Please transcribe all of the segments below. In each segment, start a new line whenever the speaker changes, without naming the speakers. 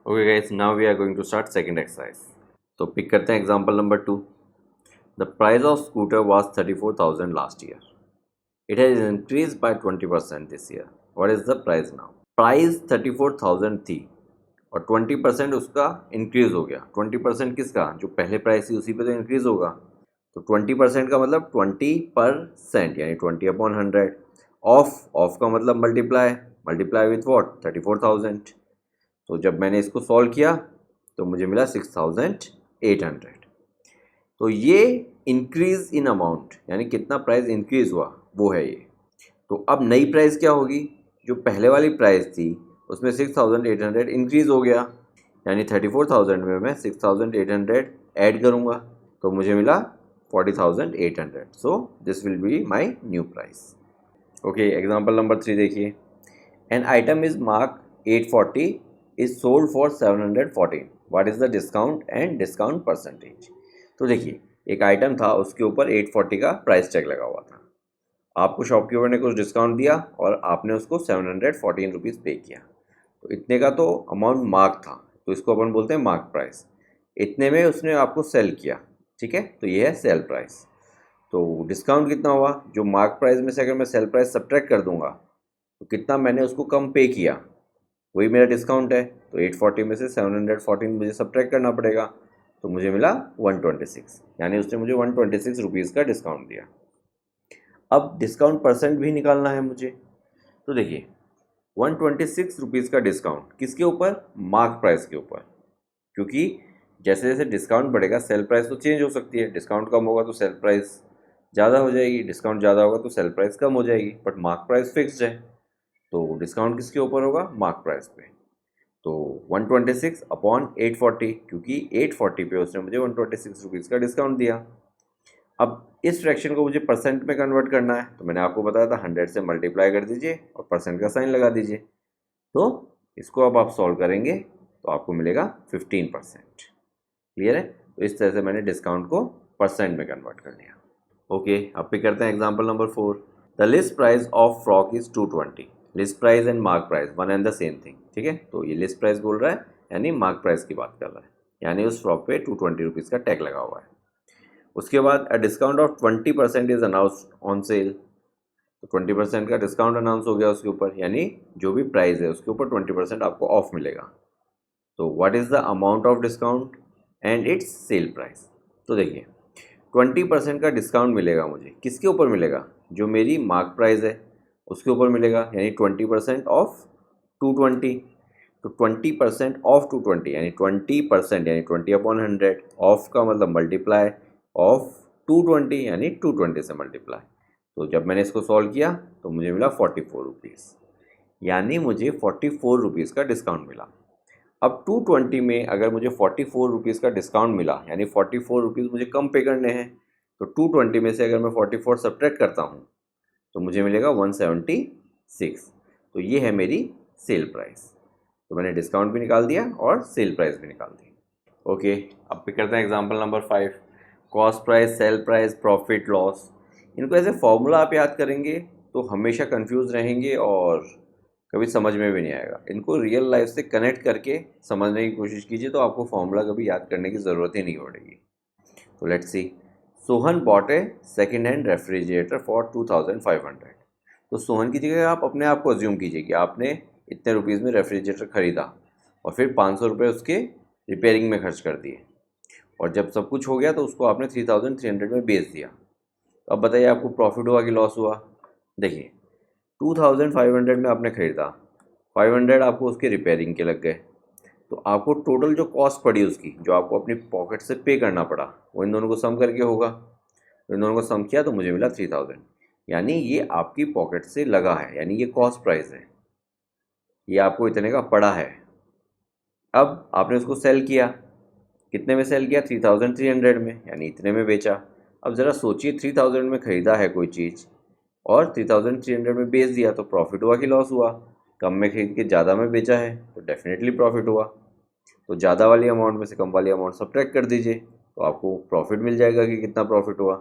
Okay guys, now we are going to start second exercise. तो pick करते हैं example number 2. The price of scooter was 34,000 last year. It has increased by 20% this year. What is the price now? Price 34,000 थी और 20% उसका increase हो गया. 20% किसका? जो पहले प्राइस थी उसी पे तो इंक्रीज होगा. तो 20% का मतलब 20% यानी 20/100. ऑफ का मतलब मल्टीप्लाई विथ वॉट? 34,000. तो जब मैंने इसको सॉल्व किया तो मुझे मिला 6,800. तो ये इंक्रीज इन अमाउंट यानी कितना प्राइस इंक्रीज हुआ वो है ये. तो अब नई प्राइस क्या होगी? जो पहले वाली प्राइस थी उसमें 6,800 इंक्रीज हो गया यानी 34,000 में मैं 6,800 ऐड करूँगा तो मुझे मिला 40,800. So this will be my new price. Okay, example number 3 देखिए. An item is mark 840 is sold for 714. What is the discount and discount percentage? तो देखिए, एक आइटम था उसके ऊपर 840 का प्राइस टैग लगा हुआ था. आपको शॉपकीपर ने कुछ डिस्काउंट दिया और आपने उसको 714 रुपीज़ पे किया. तो इतने का तो अमाउंट मार्क था तो इसको अपन बोलते हैं मार्क प्राइस. इतने में उसने आपको सेल किया, ठीक है, तो ये है सेल प्राइस. तो डिस्काउंट कितना हुआ? जो मार्क प्राइस में से अगर मैं सेल प्राइस सब्ट्रैक्ट कर दूंगा तो कितना मैंने उसको कम पे किया वही मेरा डिस्काउंट है. तो 840 में से 714 मुझे सब्ट्रैक्ट करना पड़ेगा तो मुझे मिला 126 यानी उसने मुझे 126 रुपीज़ का डिस्काउंट दिया. अब डिस्काउंट परसेंट भी निकालना है मुझे. तो देखिए 126 रुपीज़ का डिस्काउंट किसके ऊपर? मार्क प्राइस के ऊपर. क्योंकि जैसे जैसे डिस्काउंट बढ़ेगा सेल प्राइस तो चेंज हो सकती है. डिस्काउंट कम होगा तो सेल प्राइस ज़्यादा हो जाएगी, डिस्काउंट ज़्यादा होगा तो सेल प्राइस कम हो जाएगी, बट मार्क प्राइस फिक्स्ड है. तो डिस्काउंट किसके ऊपर होगा? मार्क प्राइस पे. तो 126 अपॉन 840 क्योंकि 840 पे उसने मुझे 126 रुपीज़ का डिस्काउंट दिया. अब इस फ्रैक्शन को मुझे परसेंट में कन्वर्ट करना है तो मैंने आपको बताया था 100 से मल्टीप्लाई कर दीजिए और परसेंट का साइन लगा दीजिए. तो इसको अब आप सॉल्व करेंगे तो आपको मिलेगा 15%. क्लियर है? तो इस तरह से मैंने डिस्काउंट को परसेंट में कन्वर्ट कर लिया. ओके, अब पे करते हैं example number 4. The list price of frock is 220. List price and mark price one and the same thing. ठीक है, तो ये लिस्ट प्राइस बोल रहा है यानी मार्क प्राइस की बात कर रहा है यानी उस फ्रॉक पे 220 रुपीज़ का टैग लगा हुआ है. उसके बाद अ discount of 20% is announced on sale. तो 20% का डिस्काउंट अनाउंस हो गया उसके ऊपर यानी जो भी प्राइस है उसके ऊपर 20% आपको ऑफ मिलेगा. तो what is the amount of discount and it's sale price. तो देखिए 20% का डिस्काउंट मिलेगा मुझे. किसके ऊपर मिलेगा? जो मेरी मार्क प्राइस है उसके ऊपर मिलेगा यानी 20% ऑफ 220. तो 20% ऑफ 220 यानी 20% यानी 20/100. ऑफ का मतलब मल्टीप्लाई ऑफ 220 यानी 220 से मल्टीप्लाई. तो जब मैंने इसको सॉल्व किया तो मुझे मिला 44 रुपीज़ यानी मुझे 44 रुपीज़ का डिस्काउंट मिला. अब 220 में अगर मुझे 44 रुपीज़ का डिस्काउंट मिला यानी 44 रुपीज़ मुझे कम पे करने हैं तो 220 में से अगर मैं 44 सब्ट्रैक्ट करता हूँ तो मुझे मिलेगा 176. तो ये है मेरी सेल प्राइस. तो मैंने डिस्काउंट भी निकाल दिया और सेल प्राइस भी निकाल दी. ओके, अब पे करते हैं example number 5. Cost price, sale price, profit, loss. इनको ऐसे फॉर्मूला आप याद करेंगे तो हमेशा कंफ्यूज रहेंगे और कभी समझ में भी नहीं आएगा. इनको रियल लाइफ से कनेक्ट करके समझने की कोशिश कीजिए तो आपको फॉर्मूला कभी याद करने की ज़रूरत ही नहीं पड़ेगी. तो let's see. Sohan bot A second hand refrigerator for 2,500. तो सोहन की जगह आप अपने आप को अज्यूम कीजिए कि आपने इतने रुपीज़ में रेफ्रिजरेटर ख़रीदा और फिर 500 रुपये उसके रिपेयरिंग में खर्च कर दिए और जब सब कुछ हो गया तो उसको आपने 3,300 में बेच दिया. तो अब बताइए आपको प्रॉफिट हुआ कि लॉस हुआ? देखिए 2,500 में आपने ख़रीदा, 500 आपको उसके रिपेयरिंग के लग गए. तो आपको टोटल जो कॉस्ट पड़ी उसकी जो आपको अपनी पॉकेट से पे करना पड़ा वो इन दोनों को सम करके होगा. तो इन दोनों को सम किया तो मुझे मिला 3,000 यानी ये आपकी पॉकेट से लगा है यानी ये कॉस्ट प्राइस है. ये आपको इतने का पड़ा है. अब आपने उसको सेल किया. कितने में सेल किया? 3,300 में यानी इतने में बेचा. अब ज़रा सोचिए 3,000 में ख़रीदा है कोई चीज़ और 3,300 में बेच दिया तो प्रॉफिट हुआ कि लॉस हुआ? कम में खरीद के ज़्यादा में बेचा है तो डेफिनेटली प्रॉफिट हुआ. तो ज़्यादा वाली अमाउंट में से कम वाली अमाउंट सब्ट्रैक्ट कर दीजिए तो आपको प्रॉफिट मिल जाएगा कि कितना प्रॉफिट हुआ.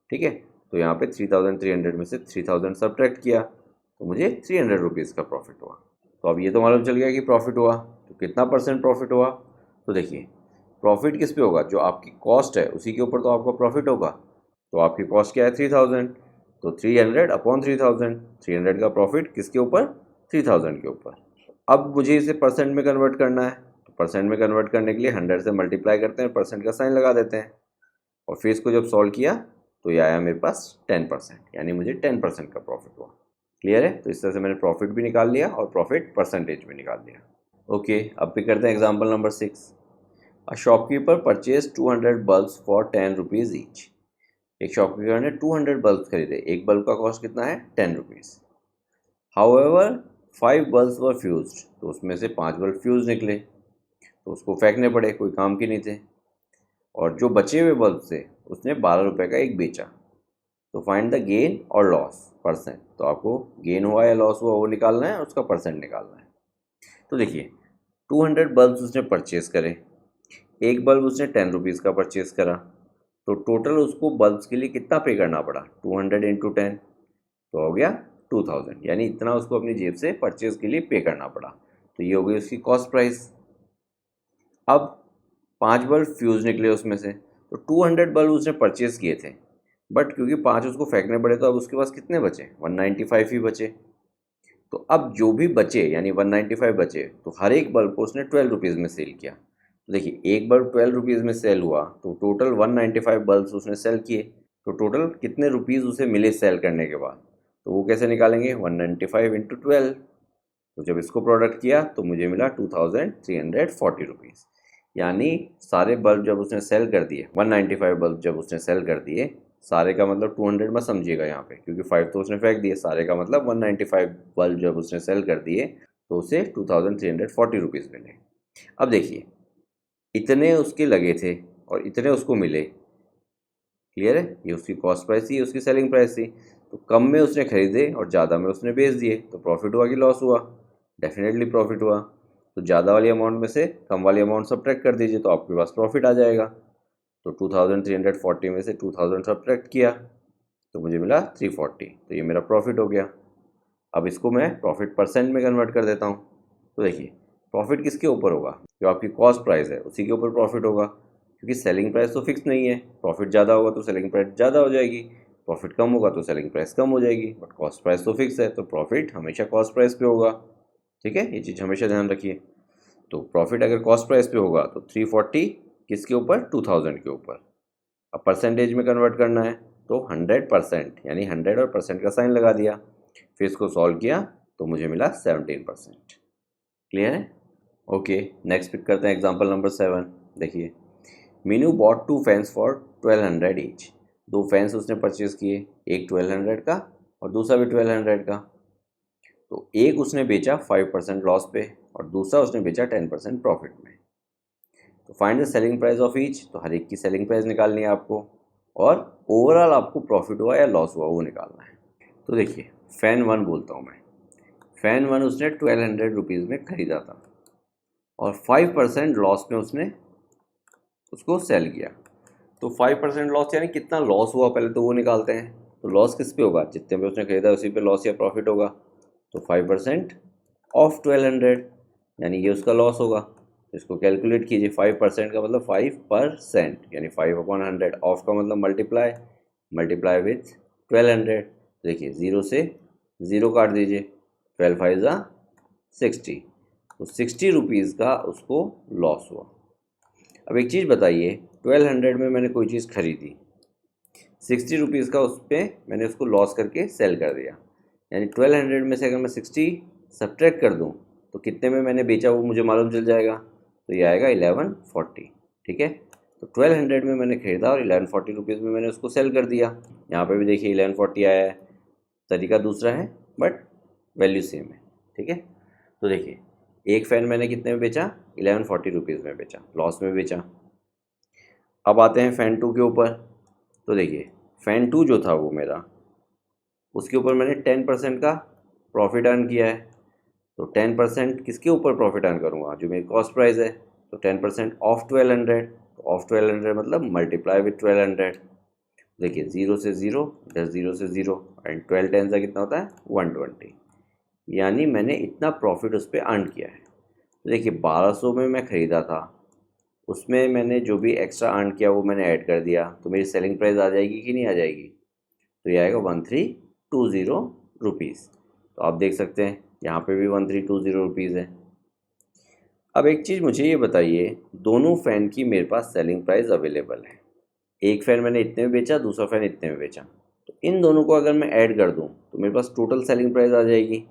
ठीक है, तो यहाँ पे 3,300 में से 3,000 सब्ट्रैक्ट किया तो मुझे 300 रुपीज़ का प्रॉफिट हुआ. तो अब ये तो मालूम चल गया कि प्रॉफिट हुआ. तो कितना परसेंट प्रॉफिट हुआ? तो देखिए प्रॉफिट किस पे होगा, जो आपकी कॉस्ट है उसी के ऊपर तो आपका प्रॉफिट होगा। तो आपकी कॉस्ट क्या है 3000, तो 300 अपॉन 3000, 300 का प्रॉफिट किसके ऊपर, 3000 के ऊपर। अब मुझे इसे परसेंट में कन्वर्ट करना है, तो परसेंट में कन्वर्ट करने के लिए 100 से मल्टीप्लाई करते हैं, परसेंट का साइन लगा देते हैं और फिर इसको जब सॉल्व किया तो ये आया मेरे पास 10%, यानी मुझे 10% का प्रॉफिट हुआ। क्लियर है? तो इस तरह से मैंने प्रॉफिट भी निकाल लिया और प्रॉफिट परसेंटेज भी निकाल लिया। ओके, अब भी करते हैं example number 6। A shopkeeper purchase 200 bulbs for 10 rupees each. एक शॉपकीपर ने 200 बल्ब खरीदे, एक बल्ब का कॉस्ट कितना है 10 रुपीज़। हाउएवर 5 बल्ब्स वर फ्यूज्ड, तो उसमें से 5 बल्ब फ्यूज निकले, तो उसको फेंकने पड़े, कोई काम के नहीं थे। और जो बचे हुए बल्ब थे उसने 12 रुपये का एक बेचा। तो फाइंड द गेन और लॉस परसेंट, तो आपको गेन हुआ या लॉस हुआ वो निकालना है और उसका परसेंट निकालना है। तो देखिए 200 बल्ब उसने परचेज़ करे, एक बल्ब उसने 10 रुपीज़ का परचेज़ करा, तो टोटल उसको बल्ब्स के लिए कितना पे करना पड़ा, 200 इंटू 10, तो हो गया 2000, यानी इतना उसको अपनी जेब से परचेज़ के लिए पे करना पड़ा। तो ये हो गई उसकी कॉस्ट प्राइस। अब 5 बल्ब फ्यूज़ निकले उसमें से, तो 200 बल्ब उसने परचेज़ किए थे, बट क्योंकि 5 उसको फेंकने पड़े तो अब उसके पास कितने बचे, 195 ही बचे। तो अब जो भी बचे यानी 195 बचे, तो हर एक बल्ब को उसने 12 रुपीज़ में सेल किया। तो देखिए एक बल्ब 12 रुपीज़ में सेल हुआ तो टोटल 195 बल्ब्स उसने सेल किए, तो टोटल कितने रुपीज़ उसे मिले सेल करने के बाद, तो वो कैसे निकालेंगे, 195 इंटू 12। तो जब इसको प्रोडक्ट किया तो मुझे मिला 2340 रुपीज़, यानी सारे बल्ब जब उसने सेल कर दिए, 195 बल्ब जब उसने सेल कर दिए, सारे का मतलब 200 मत समझिएगा यहाँ पे, क्योंकि 5 तो उसने फेंक दिए, सारे का मतलब 195 बल्ब जब उसने सेल कर दिए तो उसे 2340 रुपीज़ मिले। अब देखिए इतने उसके लगे थे और इतने उसको मिले। क्लियर है? ये उसकी कॉस्ट प्राइस थी, उसकी सेलिंग प्राइस थी। तो कम में उसने खरीदे और ज़्यादा में उसने बेच दिए, तो प्रॉफिट हुआ कि लॉस हुआ? डेफिनेटली प्रॉफिट हुआ। तो ज़्यादा वाली अमाउंट में से कम वाली अमाउंट सब्ट्रैक्ट कर दीजिए तो आपके पास प्रॉफिट आ जाएगा। तो 2340 में से 2000 सब्ट्रैक्ट किया तो मुझे मिला 340, तो ये मेरा प्रॉफिट हो गया। अब इसको मैं प्रॉफिट परसेंट में कन्वर्ट कर देता हूँ। तो देखिए प्रॉफिट किसके ऊपर होगा, जो आपकी कॉस्ट प्राइस है उसी के ऊपर प्रॉफिट होगा, क्योंकि सेलिंग प्राइस तो फिक्स नहीं है। प्रॉफिट ज़्यादा होगा तो सेलिंग प्राइस ज़्यादा हो जाएगी, प्रॉफिट कम होगा तो सेलिंग प्राइस कम हो जाएगी, बट कॉस्ट प्राइस तो फिक्स है, तो प्रॉफिट हमेशा कॉस्ट प्राइस पे होगा। ठीक है, ये चीज़ हमेशा ध्यान रखिए। तो प्रॉफिट अगर कॉस्ट प्राइस पे होगा तो 340 किसके ऊपर, 2000 के ऊपर। अब परसेंटेज में कन्वर्ट करना है तो 100%, यानी 100 और परसेंट का साइन लगा दिया, फिर इसको सॉल्व किया तो मुझे मिला 17%। क्लियर है? ओके, नेक्स्ट पिक करते हैं एग्जांपल नंबर 7। देखिए Meenu bought 2 fans for 1200 each. 2 fans उसने परचेज़ किए, एक 1200 का और दूसरा भी 1200 का। तो एक उसने बेचा 5% लॉस पे और दूसरा उसने बेचा 10% प्रॉफिट में। तो find the selling price of each, तो हर एक की सेलिंग प्राइस निकालनी है आपको, और ओवरऑल आपको प्रॉफिट हुआ या लॉस हुआ वो निकालना है। तो देखिए फ़ैन 1 बोलता हूँ मैं, फ़ैन 1 उसने 1200 रुपीज़ में ख़रीदा था और 5% लॉस में उसने उसको सेल किया। तो 5% लॉस यानी कितना लॉस हुआ पहले तो वो निकालते हैं। तो लॉस किस पे होगा, जितने पे उसने खरीदा उसी पे लॉस या प्रॉफिट होगा। तो 5% ऑफ 1200, यानी ये उसका लॉस होगा। इसको कैलकुलेट कीजिए, 5% का मतलब 5%, यानी 5/100, ऑफ का मतलब मल्टीप्लाई, मल्टीप्लाई विथ 1200। देखिए 0 से 0 काट दीजिए, 12 5 ज़ा 60, तो 60 रुपीज़ का उसको लॉस हुआ। अब एक चीज़ बताइए, 1200 में मैंने कोई चीज़ खरीदी, 60 रुपीज़ का उस पर मैंने उसको लॉस करके सेल कर दिया, यानी 1200 में से अगर मैं 60 सब्ट्रैक्ट कर दूं तो कितने में मैंने बेचा वो मुझे मालूम चल जाएगा। तो ये आएगा 1140। ठीक है, तो 1200 में मैंने खरीदा और 1140 रुपीज़ में मैंने उसको सेल कर दिया। यहाँ पे भी देखिए 1140 आया है, तरीका दूसरा है बट वैल्यू सेम है। ठीक है, तो देखिए एक फ़ैन मैंने कितने में बेचा, 1140 रुपीज़ में बेचा, लॉस में बेचा। अब आते हैं फ़ैन 2 के ऊपर। तो देखिए फ़ैन 2 जो था वो मेरा, उसके ऊपर मैंने 10% का प्रॉफिट अर्न किया है। तो 10% किसके ऊपर प्रॉफिट अर्न करूँगा, जो मेरी कॉस्ट प्राइस है। तो 10% ऑफ 1200, तो ऑफ 1200 मतलब मल्टीप्लाई विथ 1200। देखिए 0 से 0, 10 0 से 0 एंड 12 10 कितना होता है 120, यानी मैंने इतना प्रॉफिट उस पर अर्न किया है। तो देखिए 1200 में मैं ख़रीदा था, उसमें मैंने जो भी एक्स्ट्रा अर्न किया वो मैंने ऐड कर दिया, तो मेरी सेलिंग प्राइस आ जाएगी कि नहीं आ जाएगी? तो ये आएगा 1320 रुपीज़। तो आप देख सकते हैं यहाँ पे भी 1320 रुपीज़ है। अब एक चीज़ मुझे ये बताइए, दोनों फ़ैन की मेरे पास सेलिंग प्राइस अवेलेबल है। एक फ़ैन मैंने इतने में बेचा, दूसरा फ़ैन इतने में बेचा, तो इन दोनों को अगर मैं ऐड कर दूँ तो मेरे पास टोटल सेलिंग प्राइस आ जाएगी।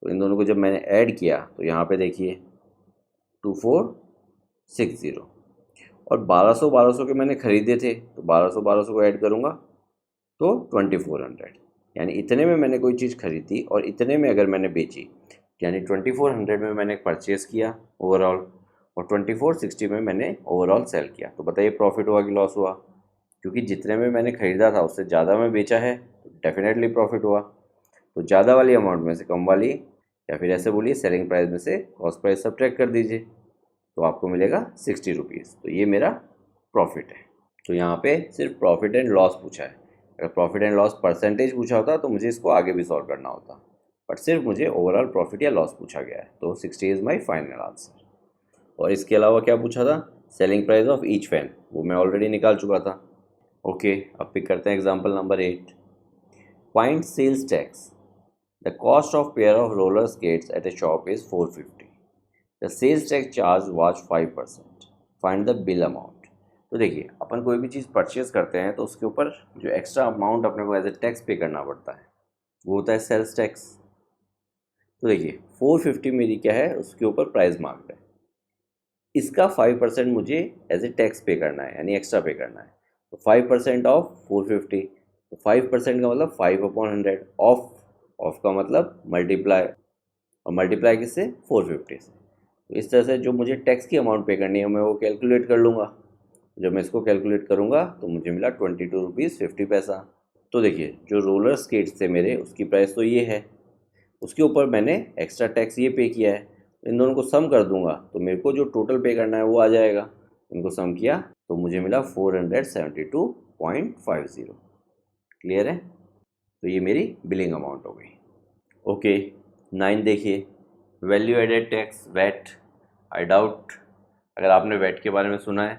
तो इन दोनों को जब मैंने ऐड किया तो यहाँ पे देखिए 2460, और 1200 के मैंने ख़रीदे थे, तो 1200 को ऐड करूँगा तो 2400, यानी इतने में मैंने कोई चीज़ खरीदी और इतने में अगर मैंने बेची, यानी 2400 में मैंने परचेज़ किया ओवरऑल, और 2460 में मैंने ओवरऑल सेल किया। तो बताइए प्रॉफिट हुआ कि लॉस हुआ? क्योंकि जितने में मैंने ख़रीदा था उससे ज़्यादा में बेचा है, तो डेफिनेटली प्रॉफिट हुआ। तो ज़्यादा वाली अमाउंट में से कम वाली, या फिर ऐसे बोलिए सेलिंग प्राइस में से कॉस्ट प्राइस सब्ट्रैक्ट कर दीजिए, तो आपको मिलेगा 60 रुपीज़। तो ये मेरा प्रॉफिट है। तो यहाँ पे सिर्फ प्रॉफिट एंड लॉस पूछा है। अगर प्रॉफिट एंड लॉस परसेंटेज पूछा होता तो मुझे इसको आगे भी सॉल्व करना होता, बट सिर्फ मुझे ओवरऑल प्रॉफिट या लॉस पूछा गया है, तो 60 इज़ माई फाइनल आंसर। और इसके अलावा क्या पूछा था? Selling price of each fan, वो मैं ऑलरेडी निकाल चुका था। ओके, अब पिक करते हैं example number 8। Find sales tax. The cost of pair of roller skates at a shop is 450। The sales tax charge was 5%। Find the bill amount. तो देखिए, अपन कोई भी चीज़ परचेज़ करते हैं तो उसके ऊपर जो एक्स्ट्रा अमाउंट अपने को एज ए टैक्स पे करना पड़ता है वो होता है सेल्स टैक्स। तो देखिए 450 मेरी क्या है, उसके ऊपर प्राइस मार्क है, इसका 5% मुझे एज ए टैक्स पे करना है, यानी एक्स्ट्रा पे करना है। तो 5% ऑफ 450, तो 5% का मतलब 5/100, ऑफ का मतलब मल्टीप्लाई, और मल्टीप्लाई किससे? 450 से। तो इस तरह से जो मुझे टैक्स की अमाउंट पे करनी है मैं वो कैलकुलेट कर लूँगा। जब मैं इसको कैलकुलेट करूँगा तो मुझे मिला 22 रुपीज़ 50 पैसा। तो देखिए जो रोलर स्केट्स थे मेरे, उसकी प्राइस तो ये है, उसके ऊपर मैंने एक्स्ट्रा टैक्स ये पे किया है। इन दोनों को सम कर दूंगा तो मेरे को जो टोटल पे करना है वो आ जाएगा। इनको सम किया तो मुझे मिला 472.50। क्लियर है? तो ये मेरी बिलिंग अमाउंट हो गई। ओके, 9 देखिए, value added tax, VAT. I doubt अगर आपने वैट के बारे में सुना है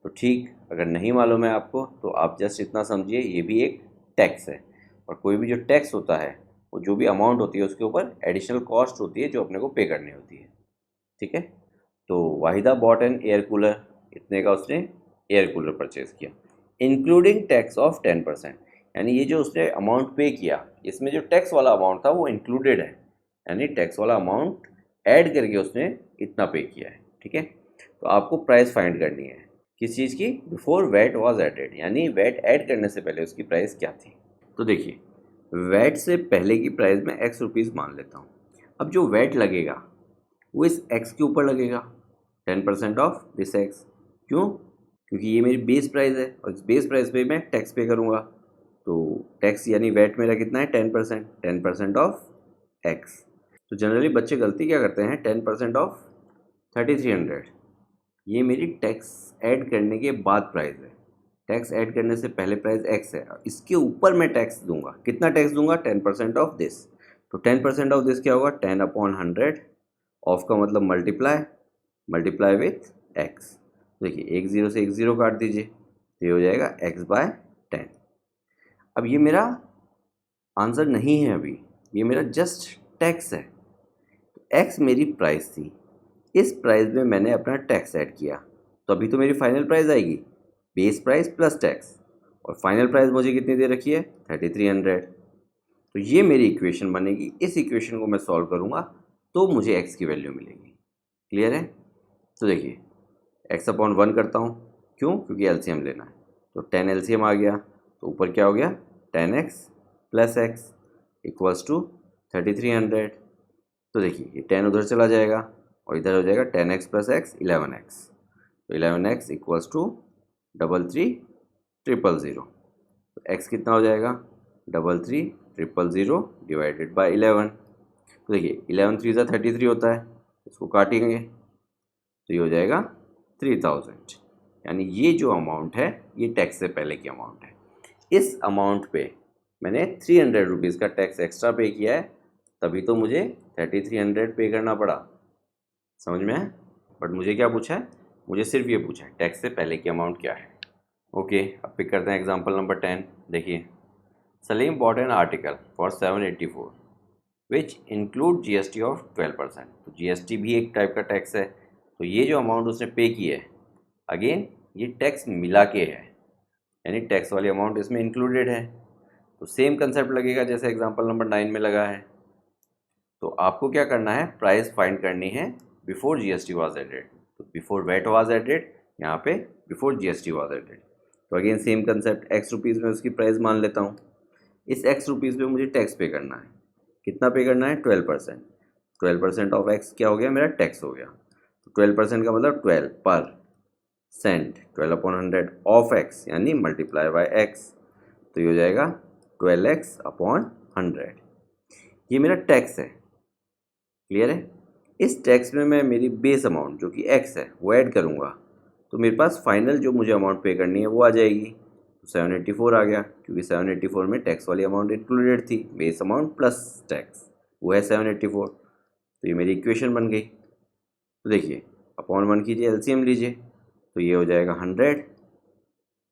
तो ठीक, अगर नहीं मालूम है आपको तो आप जस्ट इतना समझिए ये भी एक टैक्स है। और कोई भी जो टैक्स होता है वो जो भी अमाउंट होती है उसके ऊपर एडिशनल कॉस्ट होती है जो अपने को पे करनी होती है। ठीक है? तो Waheeda bot N air cooler, इतने का उसने एयर कूलर परचेज़ किया, इंक्लूडिंग टैक्स ऑफ 10%। यानी ये जो उसने अमाउंट पे किया इसमें जो टैक्स वाला अमाउंट था वो इंक्लूडेड है, यानी टैक्स वाला अमाउंट ऐड करके उसने इतना पे किया है। ठीक है? तो आपको प्राइस फाइंड करनी है किस चीज़ की? बिफोर वैट वाज एडेड, यानी वैट ऐड करने से पहले उसकी प्राइस क्या थी। तो देखिए वैट से पहले की प्राइस में एक्स रुपीज़ मान लेता हूँ। अब जो वैट लगेगा वो इस एक्स के ऊपर लगेगा, 10% ऑफ दिस एक्स। क्यों? क्योंकि ये मेरी बेस प्राइस है और इस बेस प्राइस पे मैं टैक्स पे करूँगा। तो टैक्स यानी वैट मेरा कितना है? 10%, 10% ऑफ एक्स। तो जनरली बच्चे गलती क्या करते हैं, 10% ऑफ 3300, ये मेरी टैक्स ऐड करने के बाद प्राइस है। टैक्स ऐड करने से पहले प्राइस एक्स है, इसके ऊपर मैं टैक्स दूंगा। कितना टैक्स दूंगा? 10% ऑफ दिस। तो 10% ऑफ दिस क्या होगा? 10/100। ऑफ का मतलब मल्टीप्लाई, मल्टीप्लाई विथ एक्स। देखिए एक ज़ीरो से एक ज़ीरो काट दीजिए, तो ये हो जाएगा x/10। अब ये मेरा आंसर नहीं है अभी, ये मेरा जस्ट टैक्स है। एक्स मेरी प्राइस थी, इस प्राइस में मैंने अपना टैक्स ऐड किया, तो अभी तो मेरी फाइनल प्राइस आएगी बेस प्राइस प्लस टैक्स, और फाइनल प्राइस मुझे कितनी दे रखी है? 3300। तो ये मेरी इक्वेशन बनेगी, इस इक्वेशन को मैं सॉल्व करूँगा तो मुझे एक्स की वैल्यू मिलेगी। क्लियर है? तो देखिए x/1 करता हूँ, क्यों? क्योंकि एलसीएम लेना है। तो 10 एलसीएम आ गया, तो ऊपर क्या हो गया? 10x plus x equals to 3300। तो देखिए ये 10 उधर चला जाएगा और इधर हो जाएगा 10x प्लस एक्स 11x। तो 11x इक्वल्स टू 33,000। तो x कितना हो जाएगा? 33,000 डिवाइडेड बाई 11। तो देखिए 11 3 ज़ा 33 होता है, इसको काटेंगे तो ये हो जाएगा 3000। यानी ये जो अमाउंट है ये टैक्स से पहले की अमाउंट है। इस अमाउंट पे मैंने 300 रुपीज़ का टैक्स एक्स्ट्रा पे किया है, तभी तो मुझे 3300 पे करना पड़ा। समझ में है? बट मुझे क्या पूछा है, मुझे सिर्फ ये पूछा है टैक्स से पहले की अमाउंट क्या है। ओके, अब पिक करते हैं एग्जांपल नंबर 10। देखिए, Salim bot an article for 784 which include GST of 12%। तो जीएसटी भी एक टाइप का टैक्स है। तो ये जो अमाउंट उसने पे की है, अगेन ये टैक्स मिला के है, यानी टैक्स वाली अमाउंट इसमें इंक्लूडेड है। तो सेम कंसेप्ट लगेगा जैसे एग्जांपल नंबर 9 में लगा है। तो आपको क्या करना है, प्राइस फाइंड करनी है बिफोर जीएसटी वाज एडेड। तो बिफोर वैट वाज एडेड, यहाँ पे बिफोर जीएसटी वाज एडेड। तो again same concept, x rupees में उसकी प्राइस मान लेता हूँ। इस एक्स रुपीज़ पे मुझे टैक्स पे करना है। कितना पे करना है, 12%। 12% ऑफ एक्स क्या हो गया, मेरा टैक्स हो गया। तो 12% का मतलब 12%, 12/100 ऑफ एक्स यानी मल्टीप्लाई बाय एक्स। तो ये हो जाएगा 12x/100। ये मेरा टैक्स है, क्लियर है। इस टैक्स में मैं मेरी बेस अमाउंट जो कि एक्स है वो ऐड करूँगा, तो मेरे पास फाइनल जो मुझे अमाउंट पे करनी है वो आ जाएगी। तो 784 आ गया, क्योंकि 784 में टैक्स वाली अमाउंट इंक्लूडेड थी, बेस अमाउंट प्लस टैक्स, वो है 784। तो ये मेरी इक्वेशन बन गई। तो देखिए, अपॉन 1 कीजिए, एलसीएम लीजिए, तो ये हो जाएगा 100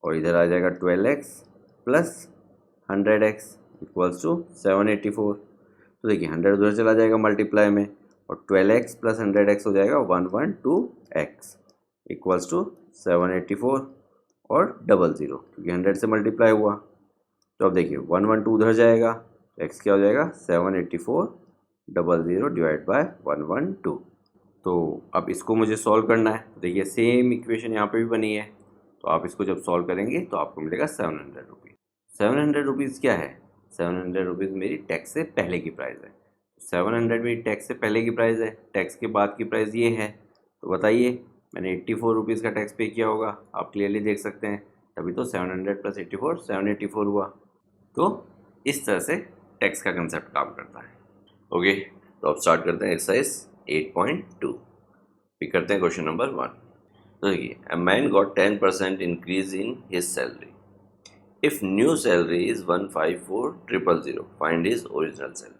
और इधर आ जाएगा 12x plus 100x equals to 784। तो देखिए 100 उधर चला जाएगा मल्टीप्लाई में, और 12x प्लस 100x हो जाएगा 112x इक्वल्स टू 784 और 00, क्योंकि 100 से मल्टीप्लाई हुआ। तो अब देखिए 112 उधर जाएगा, तो x क्या हो जाएगा, 784 00 डिवाइड बाय 112। तो अब इसको मुझे सॉल्व करना है। देखिए सेम इक्वेशन यहाँ पे भी बनी है, तो आप इसको जब सॉल्व करेंगे तो आपको मिलेगा 700 रुपीज़। 700 रुपीज़ क्या है, 700 रुपीज़ मेरी टैक्स से पहले की प्राइस है। 700 मेरी टैक्स से पहले की प्राइस है, टैक्स के बाद की प्राइस ये है। तो बताइए, मैंने 84 रुपीज़ का टैक्स पे किया होगा, आप क्लियरली देख सकते हैं, तभी तो 700 प्लस 84 784 हुआ। तो इस तरह से टैक्स का कंसेप्ट काम करता है। ओके, तो अब स्टार्ट करते हैं एक्सरसाइज 8.2। पिक करते हैं क्वेश्चन नंबर 1। तो देखिए, a man got 10% increase in his salary if new salary is 154,000, find his original salary.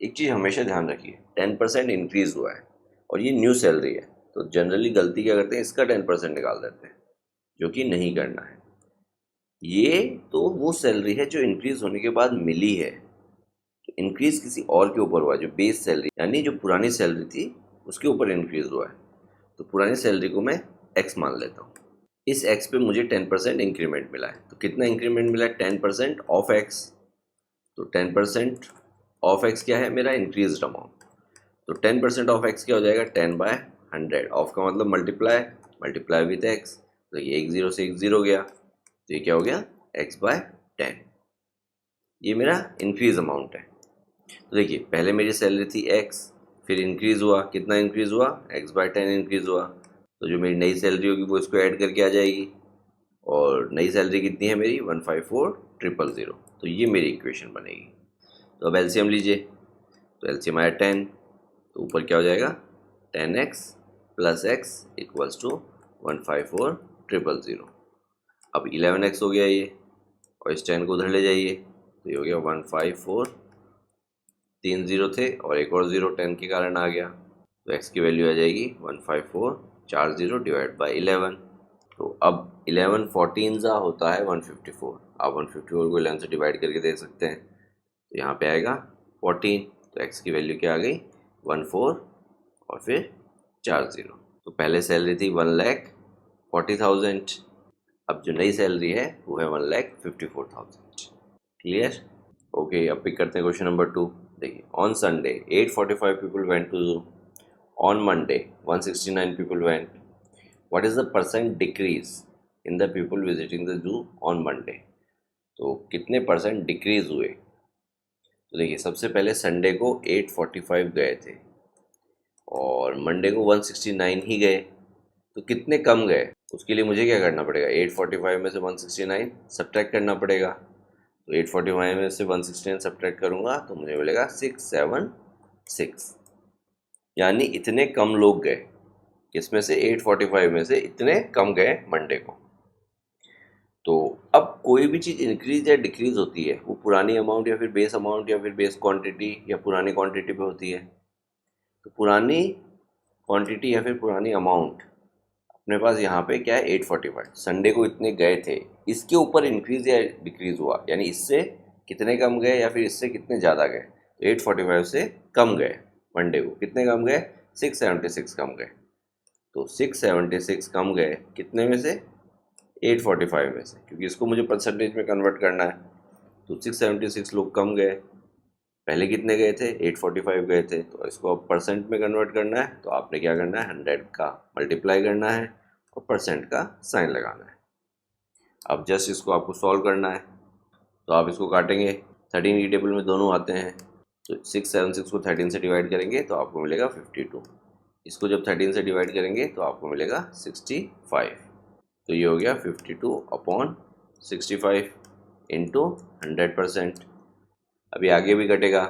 एक चीज़ हमेशा ध्यान रखिए, 10% इंक्रीज हुआ है और ये न्यू सैलरी है, तो जनरली गलती क्या करते हैं, इसका 10% निकाल देते हैं, जो कि नहीं करना है। ये तो वो सैलरी है जो इंक्रीज होने के बाद मिली है। तो इंक्रीज किसी और के ऊपर हुआ है, जो बेस सैलरी यानी जो पुरानी सैलरी थी उसके ऊपर इंक्रीज हुआ है। तो पुरानी सैलरी को मैं एक्स मान लेता हूँ। इस एक्स पे मुझे 10% इंक्रीमेंट मिला है। तो कितना इंक्रीमेंट मिला है, 10% ऑफ एक्स। तो 10% ऑफ एक्स क्या है, मेरा इंक्रीज अमाउंट। तो 10% ऑफ एक्स क्या हो जाएगा, 10/100। ऑफ का मतलब मल्टीप्लाई, मल्टीप्लाई विथ एक्स। तो ये एक जीरो से एक जीरो गया, तो ये क्या हो गया, x/10। ये मेरा इंक्रीज अमाउंट है। तो देखिए, पहले मेरी सैलरी थी x, फिर इंक्रीज हुआ, कितना इंक्रीज हुआ, x/10 इंक्रीज हुआ। तो जो मेरी नई सैलरी होगी वो इसको ऐड करके आ जाएगी, और नई सैलरी कितनी है मेरी, 154,000। तो ये मेरी इक्वेशन बनेगी। तो अब एलसीएम लीजिए, तो एलसीएम आया 10, तो ऊपर क्या हो जाएगा, 10x plus x equals to 154,000। अब 11x हो गया ये, और इस 10 को उधर ले जाइए, तो ये हो गया 154, 3 जीरो थे और एक और जीरो 10 के कारण आ गया। तो x की वैल्यू आ जाएगी 15440 डिवाइड बाई 11। तो अब 11 14 ज़ा होता है 154। आप 154 को 11 से डिवाइड करके देख सकते हैं, तो यहाँ पे आएगा 14। तो x की वैल्यू क्या आ गई, 14 और फिर 40। तो पहले सैलरी थी 1,40,000, अब जो नई सैलरी है वो है 1,54,000। क्लियर? ओके, अब पिक करते हैं क्वेश्चन नंबर 2। देखिए, on Sunday 845 people went to zoo, on Monday 169 people went, what is the percent decrease in the people visiting the zoo on Monday. तो कितने परसेंट डिक्रीज हुए। तो देखिए, सबसे पहले संडे को 845 गए थे और मंडे को 169 ही गए, तो कितने कम गए, उसके लिए मुझे क्या करना पड़ेगा, 845 में से 169 सब्ट्रैक्ट करना पड़ेगा। तो 845 में से 169 सब्ट्रैक्ट करूँगा तो मुझे मिलेगा 676, यानी इतने कम लोग गए। किसमें से, 845 में से इतने कम गए मंडे को। तो अब कोई भी चीज़ इंक्रीज या डिक्रीज होती है, वो पुरानी अमाउंट या फिर बेस अमाउंट या फिर बेस क्वांटिटी या पुरानी क्वांटिटी पे होती है। तो पुरानी क्वांटिटी या फिर पुरानी अमाउंट अपने पास यहाँ पे क्या है 845, संडे को इतने गए थे, इसके ऊपर इंक्रीज या डिक्रीज हुआ, यानी इससे कितने कम गए या फिर इससे कितने ज़्यादा गए। तो 845 से कम गए मंडे को, कितने कम गए 676 कम गए। तो 676 कम गए कितने में से 845 में से, क्योंकि इसको मुझे परसेंटेज में कन्वर्ट करना है। तो 676 लोग कम गए, पहले कितने गए थे 845 गए थे, तो इसको अब परसेंट में कन्वर्ट करना है। तो आपने क्या करना है 100 का मल्टीप्लाई करना है और परसेंट का साइन लगाना है। अब जस्ट इसको आपको सॉल्व करना है, तो आप इसको काटेंगे, 13 की टेबल में दोनों आते हैं, तो 676 को 13 से डिवाइड करेंगे तो आपको मिलेगा 52, इसको जब 13 से डिवाइड करेंगे तो आपको मिलेगा 65। तो ये हो गया 52/65 इंटू 100%। अभी आगे भी कटेगा,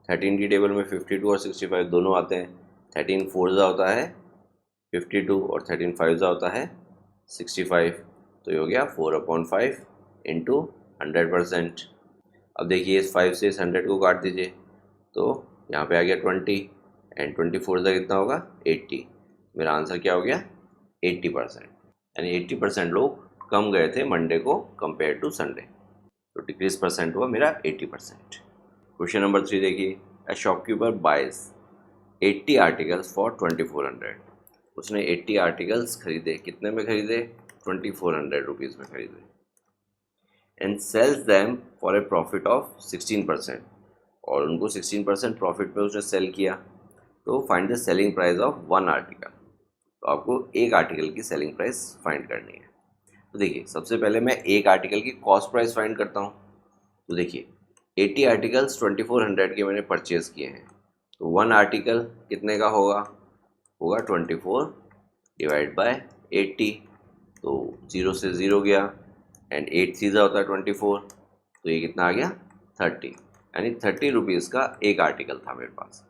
13 की टेबल में 52 और 65 दोनों आते हैं, 13 4 होता है 52 और 13 5 होता है 65। तो ये हो गया 4/5 इंटू 100%। अब देखिए इस 5 से इस 100 को काट दीजिए, तो यहाँ पे आ गया 20 एंड 24 कितना होगा 80। मेरा आंसर क्या हो गया 80%, यानी 80% लोग कम गए थे मंडे को कंपेयर टू संडे। तो डिक्रीज परसेंट हुआ मेरा 80%। क्वेश्चन नंबर 3 देखिए, a shopkeeper buys 80 articles for 2400। उसने 80 आर्टिकल्स खरीदे, कितने में खरीदे 2400 रुपीज़ में खरीदे, and sells them for a profit of 16%, और उनको 16% प्रॉफिट में उसने सेल किया। तो find the selling price of one article. तो आपको एक आर्टिकल की सेलिंग प्राइस फाइंड करनी है। तो देखिए सबसे पहले मैं एक आर्टिकल की कॉस्ट प्राइस फाइंड करता हूँ। तो देखिए 80 आर्टिकल्स 2400 के मैंने परचेज़ किए हैं, तो वन आर्टिकल कितने का होगा 24 डिवाइड बाय 80। तो 0 से 0 गया एंड 8 सीधा होता है 24, तो ये कितना आ गया 30, यानी 30 रुपीज़ का एक आर्टिकल था मेरे पास।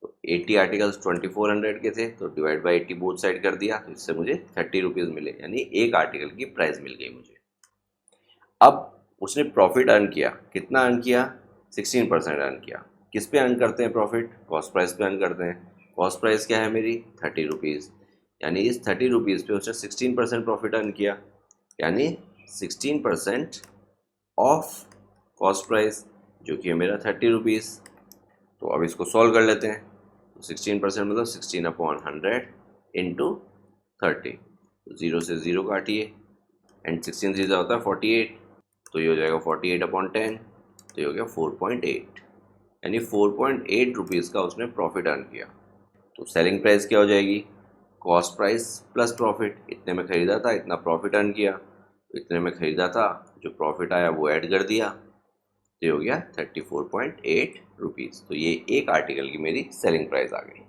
तो 80 आर्टिकल्स 2400 के थे, तो डिवाइड बाई 80 बोथ साइड कर दिया, तो इससे मुझे 30 रुपीज़ मिले, यानी एक आर्टिकल की प्राइस मिल गई मुझे। अब उसने प्रॉफिट अर्न किया, कितना अर्न किया 16% अर्न किया। किस पे अर्न करते हैं प्रॉफिट, कॉस्ट प्राइस पे अर्न करते हैं। कॉस्ट प्राइस क्या है मेरी 30 रुपीज़, यानी इस 30 रुपीज़ पे उसने 16% प्रॉफिट अर्न किया, यानी 16% ऑफ कॉस्ट प्राइस जो कि है मेरा 30 रुपीज़। तो अब इसको सॉल्व कर लेते हैं। तो 16% मतलब 16/100 इंटू 30, तो 0 से 0 काटिए एंड 16 सीधा होता है 48, तो ये हो जाएगा 48/10, तो ये हो गया 4.8, यानी 4.8 रुपीज़ का उसने प्रॉफिट अर्न किया। तो सेलिंग प्राइस क्या हो जाएगी कॉस्ट प्राइस प्लस प्रॉफिट, इतने में ख़रीदा था इतना प्रॉफिट अर्न किया, तो इतने में ख़रीदा था जो प्रॉफिट आया वो ऐड कर दिया, तो ये हो गया 34.8 रुपीज़। तो ये एक आर्टिकल की मेरी सेलिंग प्राइस आ गई।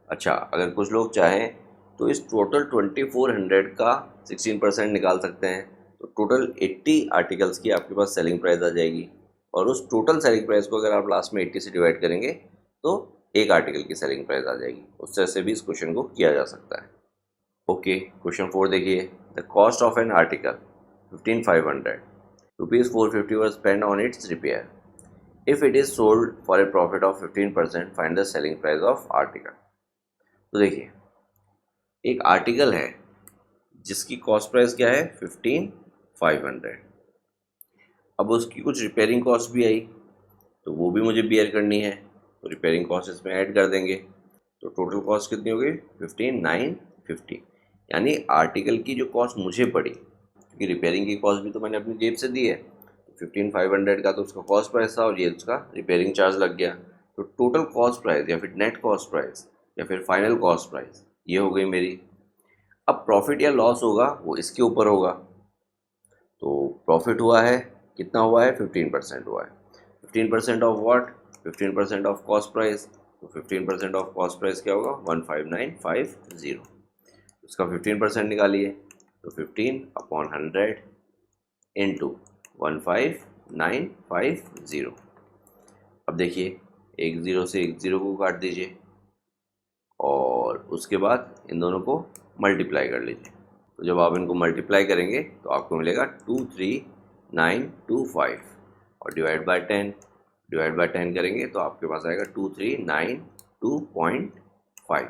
अच्छा, अगर कुछ लोग चाहें तो इस टोटल 2400 का 16% निकाल सकते हैं, तो टोटल 80 आर्टिकल्स की आपके पास सेलिंग प्राइस आ जाएगी, और उस टोटल सेलिंग प्राइस को अगर आप लास्ट में 80 से डिवाइड करेंगे तो एक आर्टिकल की सेलिंग प्राइस आ जाएगी। उस तरह से भी इस क्वेश्चन को किया जा सकता है। ओके, क्वेश्चन 4 देखिए, the cost of an article 15,500 rupees 450 was spent on its repair. If it is sold for a profit of 15%, find the selling price of article. तो देखिए एक आर्टिकल है जिसकी कॉस्ट प्राइस क्या है 15,500, अब उसकी कुछ रिपेयरिंग कॉस्ट भी आई, तो वो भी मुझे बियर करनी है, तो रिपेयरिंग कॉस्ट इसमें ऐड कर देंगे, तो टोटल कॉस्ट कितनी हो गई 15,950, यानी आर्टिकल की जो कॉस्ट मुझे पड़ी, क्योंकि रिपेयरिंग की कॉस्ट भी तो मैंने अपनी जेब से दी है, 15,500 का तो उसका कॉस्ट प्राइस था और ये उसका रिपेयरिंग चार्ज लग गया, तो टोटल कॉस्ट प्राइस या फिर नेट कॉस्ट प्राइस या फिर फाइनल कॉस्ट प्राइस ये हो गई मेरी। अब प्रॉफिट या लॉस होगा वो इसके ऊपर होगा, तो प्रॉफिट हुआ है कितना हुआ है 15% हुआ है, 15% of what 15% of cost price, तो 15% ऑफ कॉस्ट प्राइस क्या होगा 15,950, उसका 15% निकालिए, तो 15/100 इंटू 15,950। अब देखिए एक ज़ीरो से एक ज़ीरो को काट दीजिए और उसके बाद इन दोनों को मल्टीप्लाई कर लीजिए, तो जब आप इनको मल्टीप्लाई करेंगे तो आपको मिलेगा 23925 और डिवाइड बाय 10 करेंगे तो आपके पास आएगा 2392.5,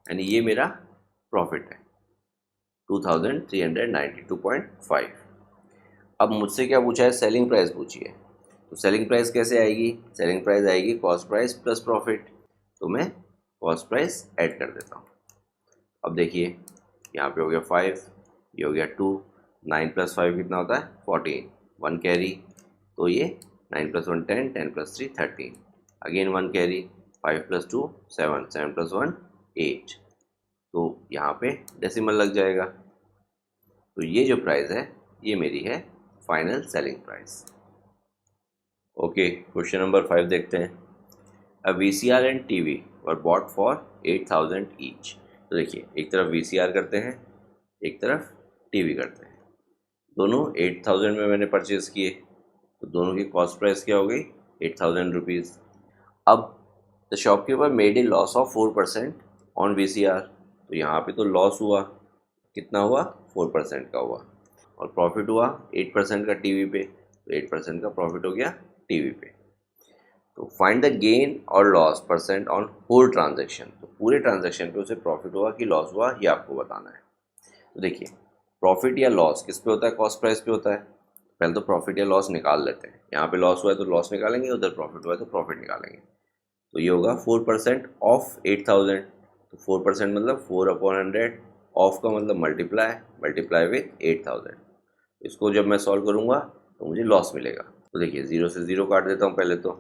यानी ये मेरा प्रॉफिट है 2392.5। अब मुझसे क्या पूछा है, सेलिंग प्राइस पूछी है। तो सेलिंग प्राइस कैसे आएगी, सेलिंग प्राइस आएगी कॉस्ट प्राइस प्लस प्रॉफिट। तो मैं कॉस्ट प्राइस ऐड कर देता हूँ। अब देखिए यहाँ पे हो गया 5, ये हो गया 2, 9 + 5 कितना होता है 14, 1 कैरी, तो ये 9 + 1 10, 10 + 3 13, अगेन 1 कैरी, 5 + 2 7, 7 + 1 8, तो यहाँ पे डेसिमल लग जाएगा। तो ये जो प्राइस है ये मेरी है final selling price. Okay, question number 5 देखते हैं। A VCR and TV were bought for 8000 each. तो देखिए एक तरफ VCR करते हैं, एक तरफ टीवी करते हैं, दोनों 8000 में मैंने परचेज़ किए, तो दोनों की कॉस्ट प्राइस क्या हो गई 8000 रुपीज़। अब the shopkeeper made a loss of 4% on VCR। तो यहाँ पे तो लॉस हुआ, कितना हुआ 4% का हुआ, और प्रॉफिट हुआ 8% का टीवी पे, तो 8% का प्रॉफिट हो गया टीवी पे। तो फाइंड द गेन और loss percent on whole transaction. तो पूरे ट्रांजेक्शन पे उसे प्रॉफिट हुआ कि लॉस हुआ ये आपको बताना है। तो देखिए प्रॉफिट या लॉस किस पे होता है, कॉस्ट प्राइस पे होता है। पहले तो प्रॉफिट या लॉस निकाल लेते हैं। यहाँ पे लॉस हुआ है तो लॉस निकालेंगे, उधर प्रॉफिट हुआ है तो प्रॉफिट निकालेंगे। तो ये होगा 4% ऑफ 8000। तो 4% मतलब 4/100, ऑफ का मतलब मल्टीप्लाई विथ 8000। इसको जब मैं सॉल्व करूँगा तो मुझे लॉस मिलेगा। तो देखिए 0 से 0 काट देता हूँ पहले तो।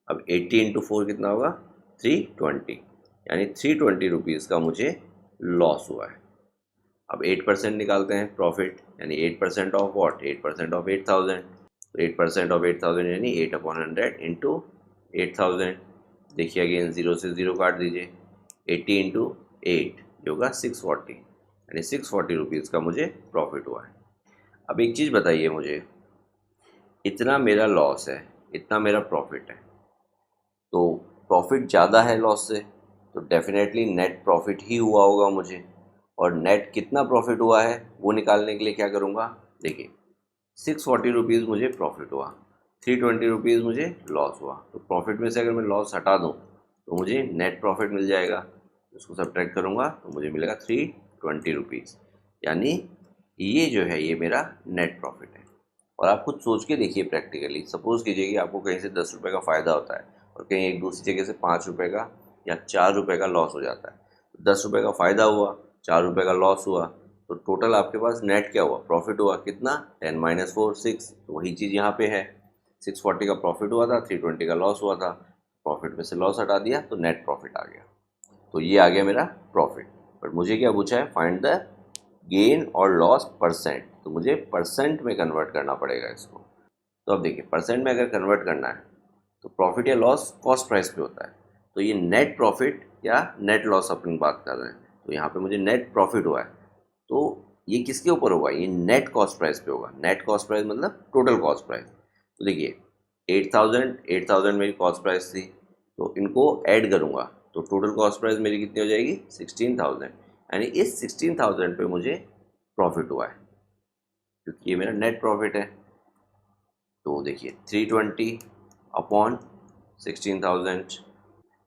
अब 80 × 4 कितना होगा 320, यानी 320 रुपीज़ का मुझे लॉस हुआ है। अब 8% निकालते हैं प्रॉफिट, यानी 8% ऑफ व्हाट 8% ऑफ 8000। तो 8% ऑफ 8000 यानी 8/100 इंटू 8000। देखिए अगेन 0 से 0 काट दीजिए, 80 × 8 जो होगा 640, यानी 640 रुपीज़ का मुझे प्रॉफिट हुआ है। अब एक चीज़ बताइए मुझे, इतना मेरा लॉस है, इतना मेरा प्रॉफिट है, तो प्रॉफिट ज़्यादा है लॉस से, तो डेफिनेटली नेट प्रॉफिट ही हुआ होगा मुझे। और नेट कितना प्रॉफिट हुआ है वो निकालने के लिए क्या करूँगा, देखिए 640 रुपीज़ मुझे प्रॉफिट हुआ, 320 रुपीज़ मुझे लॉस हुआ। तो प्रॉफिट में से अगर मैं लॉस हटा दूँ तो मुझे नेट प्रॉफिट मिल जाएगा। इसको सब्ट्रैक्ट करूँगा तो मुझे मिलेगा 320 रुपीज़, यानी ये जो है ये मेरा नेट प्रॉफिट है। और आप खुद सोच के देखिए प्रैक्टिकली, सपोज़ कीजिए कि आपको कहीं से 10 रुपये का फ़ायदा होता है और कहीं एक दूसरी जगह से 5 रुपये का या 4 रुपये का लॉस हो जाता है। तो 10 रुपये का फ़ायदा हुआ, 4 रुपये का लॉस हुआ, तो टोटल आपके पास नेट क्या हुआ, प्रॉफिट हुआ कितना 10 - 4 6। तो वही चीज़ यहाँ पे है, 640 का प्रॉफिट हुआ था, 320 का लॉस हुआ था, प्रॉफिट में से लॉस हटा दिया तो नेट प्रॉफिट आ गया। तो ये आ गया मेरा प्रॉफिट। बट मुझे क्या पूछा है, फाइंड द गेन और लॉस परसेंट। तो मुझे परसेंट में कन्वर्ट करना पड़ेगा इसको। तो अब देखिए परसेंट में अगर कन्वर्ट करना है तो प्रॉफिट या लॉस कॉस्ट प्राइस पे होता है, तो ये नेट प्रॉफिट या नेट लॉस अपनी बात कर रहे हैं। तो यहाँ पे मुझे नेट प्रॉफिट हुआ है, तो ये किसके ऊपर होगा, ये नेट कॉस्ट प्राइस पे होगा। नेट कॉस्ट प्राइस मतलब टोटल कॉस्ट प्राइस। तो देखिए 8000 मेरी कॉस्ट प्राइस थी, तो इनको ऐड करूँगा तो टोटल कॉस्ट प्राइस मेरी कितनी हो जाएगी 16000, यानी इस 16000 पे मुझे प्रॉफिट हुआ है क्योंकि ये मेरा नेट प्रॉफिट है। तो देखिए 320 अपॉन 16000,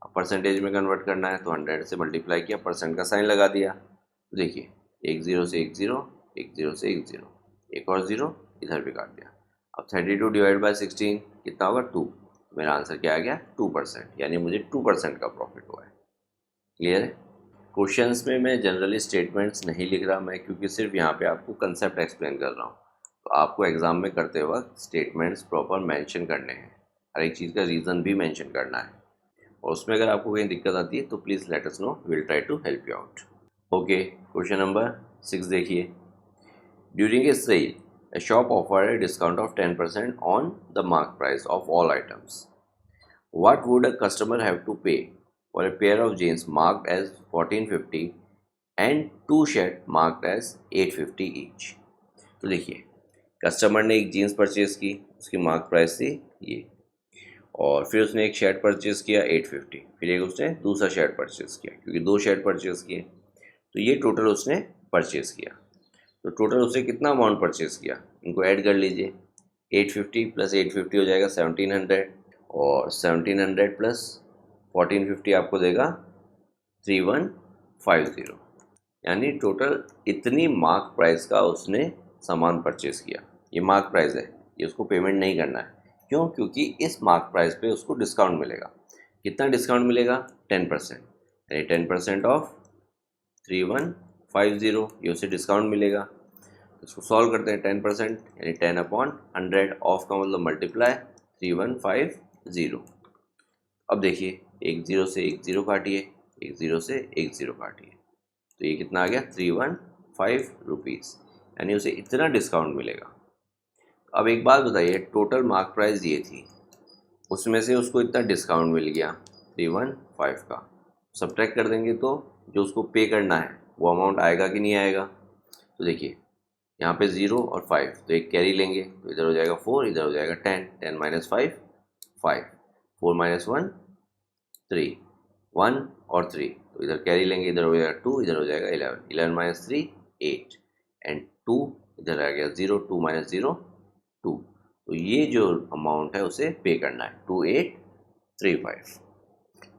अब परसेंटेज में कन्वर्ट करना है तो 100 से मल्टीप्लाई किया, परसेंट का साइन लगा दिया। तो देखिए 10 से 10, 10 से 10, एक और ज़ीरो इधर भी काट दिया। अब 32 डिवाइड बाई 16 कितना होगा 2। मेरा आंसर क्या आ गया 2%, यानी मुझे 2% का प्रॉफिट हुआ है। क्लियर है। क्वेश्चंस में मैं जनरली स्टेटमेंट्स नहीं लिख रहा मैं, क्योंकि सिर्फ यहाँ पे आपको कंसेप्ट एक्सप्लेन कर रहा हूँ। तो आपको एग्ज़ाम में करते वक्त स्टेटमेंट्स प्रॉपर मेंशन करने हैं, हर एक चीज़ का रीज़न भी मेंशन करना है, और उसमें अगर आपको कहीं दिक्कत आती है तो please let us know, will try to help you out. Okay, question number 6 देखिए। During a sale a shop offered a discount of 10% on the mark price of all items. What would a customer have to pay for a pair of jeans marked as 1450 and two shirts marked as 850 each? तो देखिए customer ने एक jeans purchase की, उसकी mark price थी ये, और फिर उसने एक शर्ट परचेज़ किया 850, फिर एक उसने दूसरा शर्ट परचेज़ किया, क्योंकि 2 शर्ट परचेज़ किए, तो ये टोटल उसने परचेज़ किया। तो टोटल उसने कितना अमाउंट परचेज़ किया, इनको ऐड कर लीजिए। 850 + 850 हो जाएगा 1700, और 1700 + 1450 आपको देगा 31 50, यानी टोटल इतनी मार्क प्राइस का उसने सामान परचेज किया। ये मार्क प्राइस है, ये उसको पेमेंट नहीं करना है। क्यों? क्योंकि इस मार्क प्राइस पे उसको डिस्काउंट मिलेगा। कितना डिस्काउंट मिलेगा? 10%, यानी 10% ऑफ 3150, ये उसे डिस्काउंट मिलेगा। इसको सॉल्व करते हैं। 10% यानी 10/100, ऑफ का मतलब मल्टीप्लाई 3150। अब देखिए, एक ज़ीरो से एक ज़ीरो काटिए, एक ज़ीरो से एक ज़ीरो काटिए, तो ये कितना आ गया? 315 रुपीज़, यानी उसे इतना डिस्काउंट मिलेगा। अब एक बात बताइए, टोटल मार्क प्राइस ये थी, उसमें से उसको इतना डिस्काउंट मिल गया 315 का, सब्ट्रैक्ट कर देंगे तो जो उसको पे करना है वो अमाउंट आएगा कि नहीं आएगा? तो देखिए, यहाँ पे 0 और 5, तो एक कैरी लेंगे, तो इधर हो जाएगा 4, इधर हो जाएगा 10, 10 माइनस 5 5, 4 माइनस 1 3, 1 और 3, तो इधर कैरी लेंगे, इधर हो जाएगा 2, इधर हो जाएगा 11, 11 माइनस 3 8, एंड 2 इधर आ गया 0, 2 माइनस 0 2। तो ये जो अमाउंट है उसे पे करना है 2835।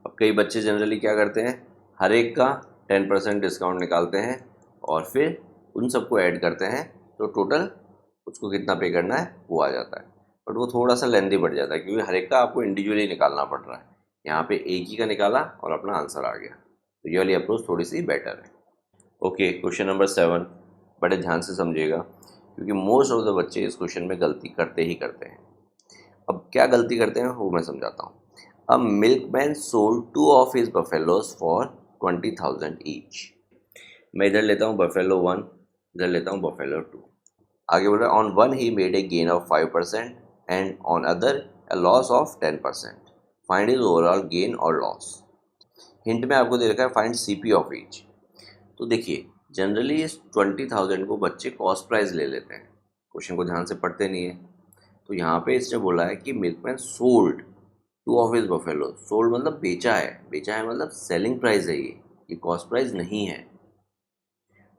अब कई बच्चे जनरली क्या करते हैं, हर एक का 10% डिस्काउंट निकालते हैं और फिर उन सबको ऐड करते हैं, तो टोटल उसको कितना पे करना है वो आ जाता है। बट वो थोड़ा सा लेंदी बढ़ जाता है, क्योंकि हर एक का आपको इंडिविजुअली निकालना पड़ रहा है। यहाँ पे एक ही का निकाला और अपना आंसर आ गया, तो ये वाली अप्रोच थोड़ी सी बेटर है। ओके, क्वेश्चन नंबर 7, बड़े ध्यान से समझिएगा, क्योंकि मोस्ट ऑफ द बच्चे इस क्वेश्चन में गलती करते ही करते हैं। अब क्या गलती करते हैं वो मैं समझाता हूँ। A milkman sold 2 of his buffaloes for 20,000 each. मैं इधर लेता हूँ बफेलो 1, इधर लेता हूँ बफेलो 2। आगे बोल रहा है, on one he made a gain of 5% and on other a loss of 10%, find his overall gain और लॉस। हिंट में आपको दे रखा है फाइंड सीपी ऑफ ईच। तो देखिए, जनरली इस 20,000 को बच्चे कॉस्ट प्राइस ले लेते हैं, क्वेश्चन को ध्यान से पढ़ते नहीं है। तो यहाँ पे इसने बोला है कि milkman sold 2 of his buffalo. Sold मतलब बेचा है, बेचा है मतलब सेलिंग प्राइस है, ये कॉस्ट प्राइस नहीं है।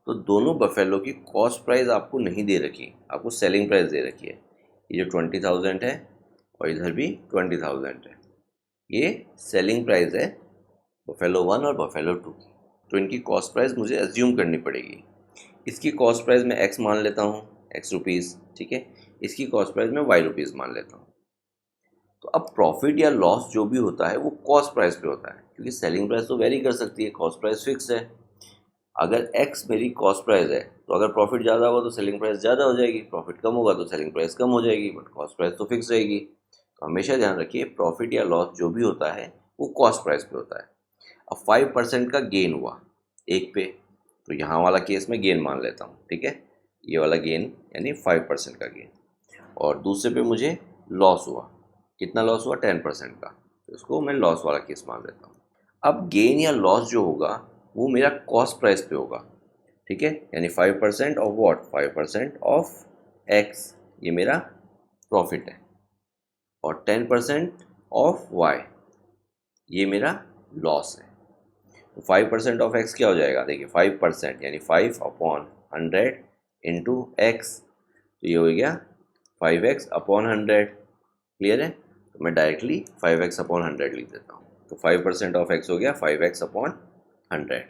तो दोनों बफेलो की कॉस्ट प्राइस आपको नहीं दे रखी, आपको सेलिंग प्राइस दे रखी है। ये जो 20,000 है और इधर भी 20,000 है, ये सेलिंग प्राइस है बफेलो 1 और बफेलो 2 की। तो इनकी कॉस्ट प्राइस मुझे एज्यूम करनी पड़ेगी। इसकी कॉस्ट प्राइस मैं एक्स मान लेता हूँ, एक्स रुपीज़, ठीक है। इसकी कॉस्ट प्राइस मैं वाई रुपीज़ मान लेता हूँ। तो अब प्रॉफिट या लॉस जो भी होता है वो कॉस्ट प्राइस पे होता है, क्योंकि सेलिंग प्राइस तो वेरी कर सकती है, कॉस्ट प्राइस फिक्स है। अगर एक्स मेरी कॉस्ट प्राइस है, तो अगर प्रॉफिट ज़्यादा होगा तो सेलिंग प्राइस ज़्यादा हो जाएगी, प्रॉफिट कम होगा तो सेलिंग प्राइस कम हो जाएगी, बट कॉस्ट प्राइस तो फिक्स रहेगी। तो हमेशा ध्यान रखिए, प्रॉफिट या लॉस जो भी होता है वो कॉस्ट प्राइस पे होता है। अब 5% का गेन हुआ एक पे, तो यहाँ वाला केस में गेन मान लेता हूँ, ठीक है। ये वाला गेन यानी 5% का गेन। और दूसरे पे मुझे लॉस हुआ, कितना लॉस हुआ? 10% का, तो इसको मैं लॉस वाला केस मान लेता हूँ। अब गेन या लॉस जो होगा वो मेरा कॉस्ट प्राइस पे होगा, ठीक है। यानी 5% ऑफ व्हाट? 5% ऑफ एक्स, ये मेरा प्रॉफिट है, और 10% ऑफ वाई, ये मेरा लॉस है। तो 5% ऑफ एक्स क्या हो जाएगा? देखिए, 5% यानी 5/100 इंटू एक्स, तो ये हो गया 5x/100। क्लियर है? तो मैं डायरेक्टली 5x/100 लिख देता हूँ। तो 5% ऑफ एक्स हो गया 5x/100।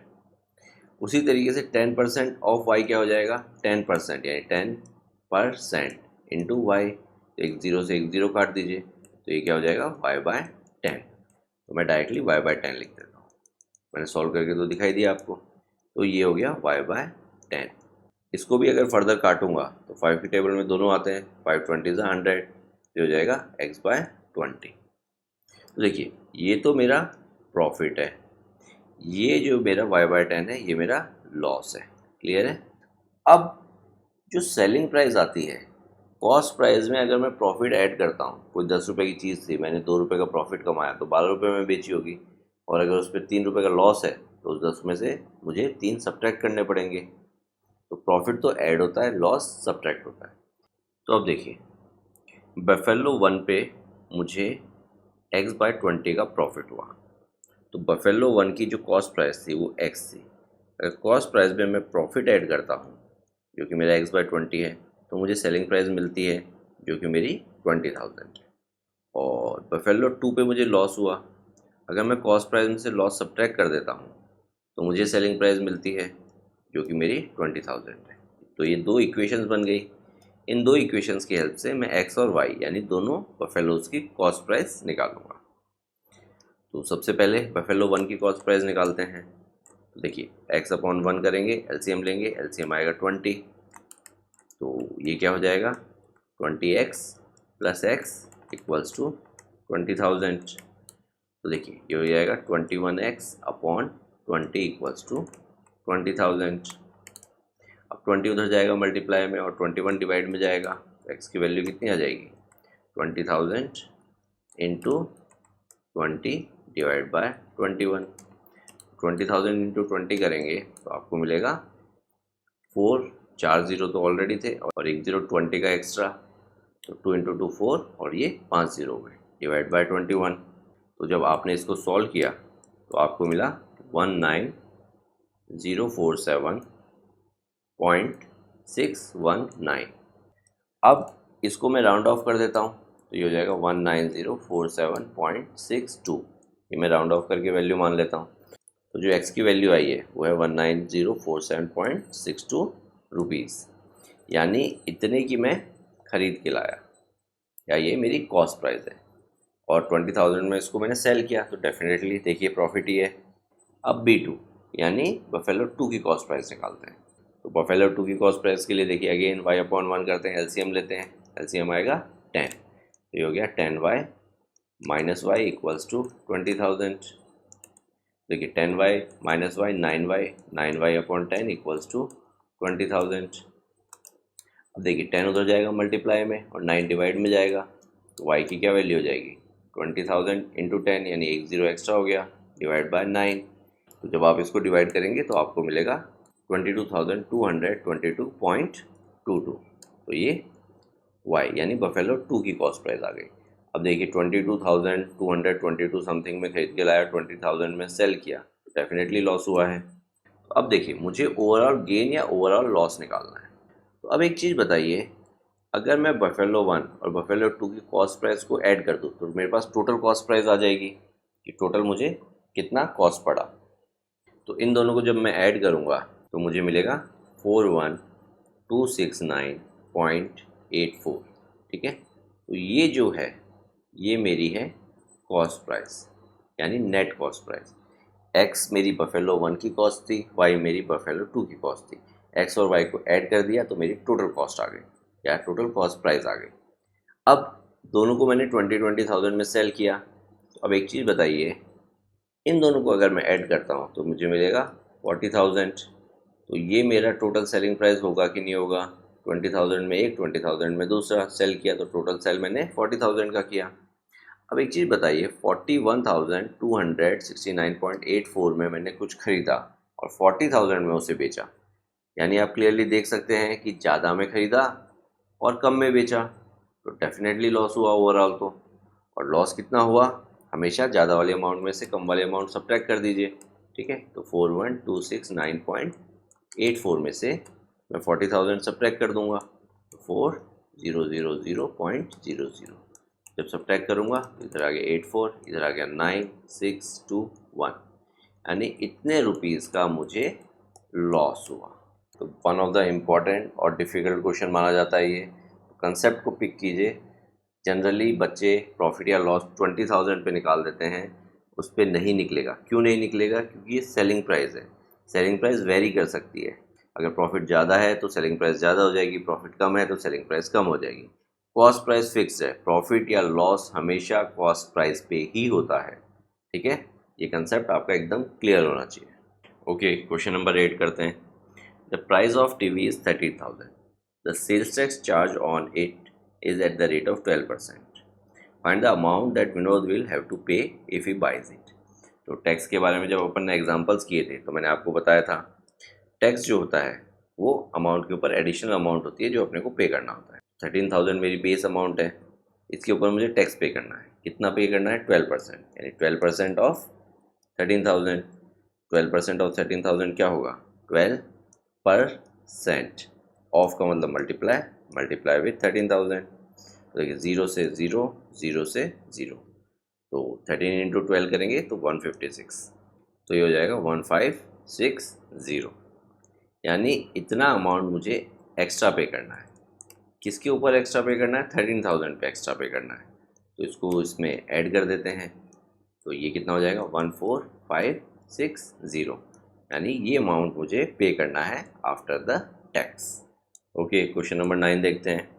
उसी तरीके से 10% ऑफ वाई क्या हो जाएगा? 10% यानी 10% इंटू वाई, एक ज़ीरो से एक ज़ीरो काट दीजिए, तो ये क्या हो जाएगा? y/10। तो मैं डायरेक्टली y/10 लिख देता हूँ। मैंने सॉल्व करके तो दिखाई दिया आपको। तो ये हो गया y/10। इसको भी अगर फर्दर काटूंगा तो 5 की टेबल में दोनों आते हैं, 5×20 = 100, ये हो जाएगा x/20। तो देखिए, ये तो मेरा प्रॉफिट है, ये जो मेरा y/10 है ये मेरा लॉस है। क्लियर है? अब जो सेलिंग प्राइस आती है, कॉस्ट प्राइस में अगर मैं प्रॉफिट ऐड करता हूँ, कोई 10 रुपये की चीज़ थी, मैंने 2 रुपये का प्रॉफिट कमाया, तो 12 रुपये में बेची होगी, और अगर उस पर 3 रुपये का लॉस है तो उस 10 में से मुझे 3 सब्ट्रैक्ट करने पड़ेंगे। तो प्रॉफिट तो ऐड होता है, लॉस सब्ट्रैक्ट होता है। तो अब देखिए, बफेलो 1 पे मुझे x/20 का प्रॉफिट हुआ, तो बफेलो 1 की जो कॉस्ट प्राइस थी वो x थी। अगर कॉस्ट प्राइस में मैं प्रॉफिट ऐड करता हूँ जो कि मेरा x/20 है, तो मुझे सेलिंग प्राइस मिलती है जो कि मेरी 20,000 है। और बफेलो 2 पे मुझे लॉस हुआ, अगर मैं कॉस्ट प्राइस में से लॉस सब्ट्रैक्ट कर देता हूँ तो मुझे सेलिंग प्राइस मिलती है जो कि मेरी 20,000 है। तो ये दो इक्वेशंस बन गई। इन दो इक्वेशंस की हेल्प से मैं एक्स और वाई यानी दोनों बफेलोज की कॉस्ट प्राइस निकालूंगा। तो सबसे पहले बफेलो 1 की कॉस्ट प्राइस निकालते हैं। तो देखिए एक्स अपॉन 1 करेंगे, एलसीएम लेंगे, एलसीएम आएगा 20। तो ये क्या हो जाएगा 20x plus x equals to 20,000। तो देखिए ये हो जाएगा 21x अपॉन 20 इक्वल्स टू 20,000। अब 20 उधर जाएगा मल्टीप्लाई में और 21 डिवाइड में जाएगा, तो x की वैल्यू कितनी आ जाएगी 20,000 इंटू 20 डिवाइड बाय 21। 20,000 इंटू 20 करेंगे तो आपको मिलेगा 4, 4 जीरो तो ऑलरेडी थे और एक जीरो 20 का एक्स्ट्रा, तो 2 इंटू 2 4 और ये 5 जीरो हुए डिवाइड बाय 21। तो जब आपने इसको सॉल्व किया तो आपको मिला 19,047.619। अब इसको मैं राउंड ऑफ कर देता हूँ तो ये हो जाएगा 19,047.62। ये मैं राउंड ऑफ करके वैल्यू मान लेता हूँ। तो जो x की वैल्यू आई है वो है 19,047.62 रुपीज़, यानी इतने की मैं ख़रीद के लाया, या ये मेरी कॉस्ट प्राइस है। और 20,000 में इसको मैंने सेल किया तो डेफिनेटली देखिए प्रॉफिट ही है। अब B2 यानी बफेलो 2 की कॉस्ट प्राइस निकालते हैं। तो बफेलो 2 की कॉस्ट प्राइस के लिए देखिए अगेन y अपॉन 1 करते हैं, एलसीएम लेते हैं, एलसीएम आएगा 10। तो ये हो गया 10y minus Y equals to 20,000। देखिए 10y minus y 9y, 9y upon 10 equals to 20,000। अब देखिए 10 उधर जाएगा मल्टीप्लाई में और 9 डिवाइड में जाएगा, तो y की क्या वैल्यू हो जाएगी 20,000 इंटू 10 यानी एक ज़ीरो एक्स्ट्रा हो गया डिवाइड बाय 9। तो जब आप इसको डिवाइड करेंगे तो आपको मिलेगा 22,222.22। तो ये y यानी बफेलो 2 की कॉस्ट प्राइस आ गई। अब देखिए 22,222 समथिंग में खरीद के लाया, 20,000 में सेल किया, तो डेफिनेटली लॉस हुआ है। तो अब देखिए मुझे ओवरऑल गेन या ओवरऑल लॉस निकालना है। तो अब एक चीज़ बताइए, अगर मैं बफेलो 1 और बफेलो 2 की कॉस्ट प्राइस को ऐड कर दूँ तो मेरे पास टोटल कॉस्ट प्राइस आ जाएगी कि टोटल मुझे कितना कॉस्ट पड़ा। तो इन दोनों को जब मैं ऐड करूँगा तो मुझे मिलेगा 41,269.84। ठीक है, तो ये जो है ये मेरी है कॉस्ट प्राइस यानी नेट कॉस्ट प्राइस। एक्स मेरी बफेलो 1 की कॉस्ट थी, वाई मेरी बफेलो 2 की कॉस्ट थी। एक्स और वाई को ऐड कर दिया तो मेरी टोटल कॉस्ट आ गई या टोटल कॉस्ट प्राइस आ गई। अब दोनों को मैंने 20,000 में सेल किया। तो अब एक चीज़ बताइए, इन दोनों को अगर मैं ऐड करता हूँ तो मुझे मिलेगा 40,000। तो ये मेरा टोटल सेलिंग प्राइस होगा कि नहीं होगा, 20,000 में एक, 20,000 में दूसरा सेल किया तो टोटल सेल मैंने 40,000 का किया। अब एक चीज़ बताइए, 41,269.84 में मैंने कुछ खरीदा और 40,000 में उसे बेचा, यानी आप क्लियरली देख सकते हैं कि ज़्यादा में खरीदा और कम में बेचा, तो डेफिनेटली लॉस हुआ ओवरऑल। तो और लॉस कितना हुआ, हमेशा ज़्यादा वाले अमाउंट में से कम वाले अमाउंट सब्ट्रैक्ट कर दीजिए। ठीक है, तो 41,269.84 में से मैं 40,000 सब्ट्रैक्ट कर दूंगा, तो 4,000.00। जब सब्ट्रैक्ट करूंगा तो इधर आ गया 84, इधर आ गया 9,621, यानी इतने रुपीज़ का मुझे लॉस हुआ। तो वन ऑफ द इम्पॉर्टेंट और डिफ़िकल्ट क्वेश्चन माना जाता है ये। तो कंसेप्ट को पिक कीजिए। जनरली बच्चे प्रॉफिट या लॉस 20,000 पे निकाल देते हैं, उस पर नहीं निकलेगा। क्यों नहीं निकलेगा, क्योंकि ये सेलिंग प्राइस है। सेलिंग प्राइस वेरी कर सकती है, अगर प्रॉफिट ज़्यादा है तो सेलिंग प्राइस ज़्यादा हो जाएगी, प्रॉफिट कम है तो सेलिंग प्राइस कम हो जाएगी। कॉस्ट प्राइस फिक्स है, प्रॉफिट या लॉस हमेशा कॉस्ट प्राइस पे ही होता है। ठीक है, ये कंसेप्ट आपका एकदम क्लियर होना चाहिए। ओके, क्वेश्चन नंबर 8 करते हैं। The price of TV is 30,000. The sales tax charge on it is at the rate of 12%. Find the amount that Vinod will have to pay if he buys it. तो tax के बारे में जब अपन ने examples किए थे तो मैंने आपको बताया था, टैक्स जो होता है वो अमाउंट के ऊपर एडिशनल अमाउंट होती है जो अपने को पे करना होता है। 13,000 मेरी बेस अमाउंट है, इसके ऊपर मुझे टैक्स पे करना है। कितना पे करना है, 12%, यानी 12% ऑफ 13,000। 12% ऑफ 13,000 क्या होगा, 12%। ऑफ का मतलब मल्टीप्लाई विथ 13,000। तो देखिए 0 से 0, 0 से 0, तो 13 इंटू 12 करेंगे तो 156। तो ये हो जाएगा 560, यानी इतना अमाउंट मुझे एक्स्ट्रा पे करना है। किसके ऊपर एक्स्ट्रा पे करना है? 13,000 पे एक्स्ट्रा पे करना है। तो इसको इसमें ऐड कर देते हैं, तो ये कितना हो जाएगा? 14,560, यानी ये अमाउंट मुझे पे करना है after the tax. Okay, question number 9 देखते हैं।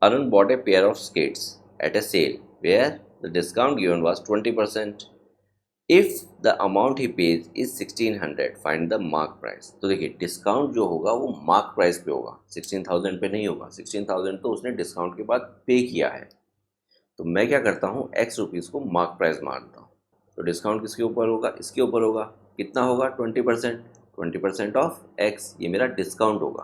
Arun bought a pair of skates at a sale where the discount given was 20%. If the amount he pays is 1600, find the mark price. तो देखिए, डिस्काउंट जो होगा वो मार्क प्राइस पे होगा, 16,000 पे नहीं होगा। 16,000 तो उसने डिस्काउंट के बाद पे किया है। तो मैं क्या करता हूँ, एक्स रुपीज़ को मार्क प्राइस मानता हूँ। तो डिस्काउंट किसके ऊपर होगा? इसके ऊपर होगा। कितना होगा? 20%। 20% ऑफ एक्स, ये मेरा डिस्काउंट होगा।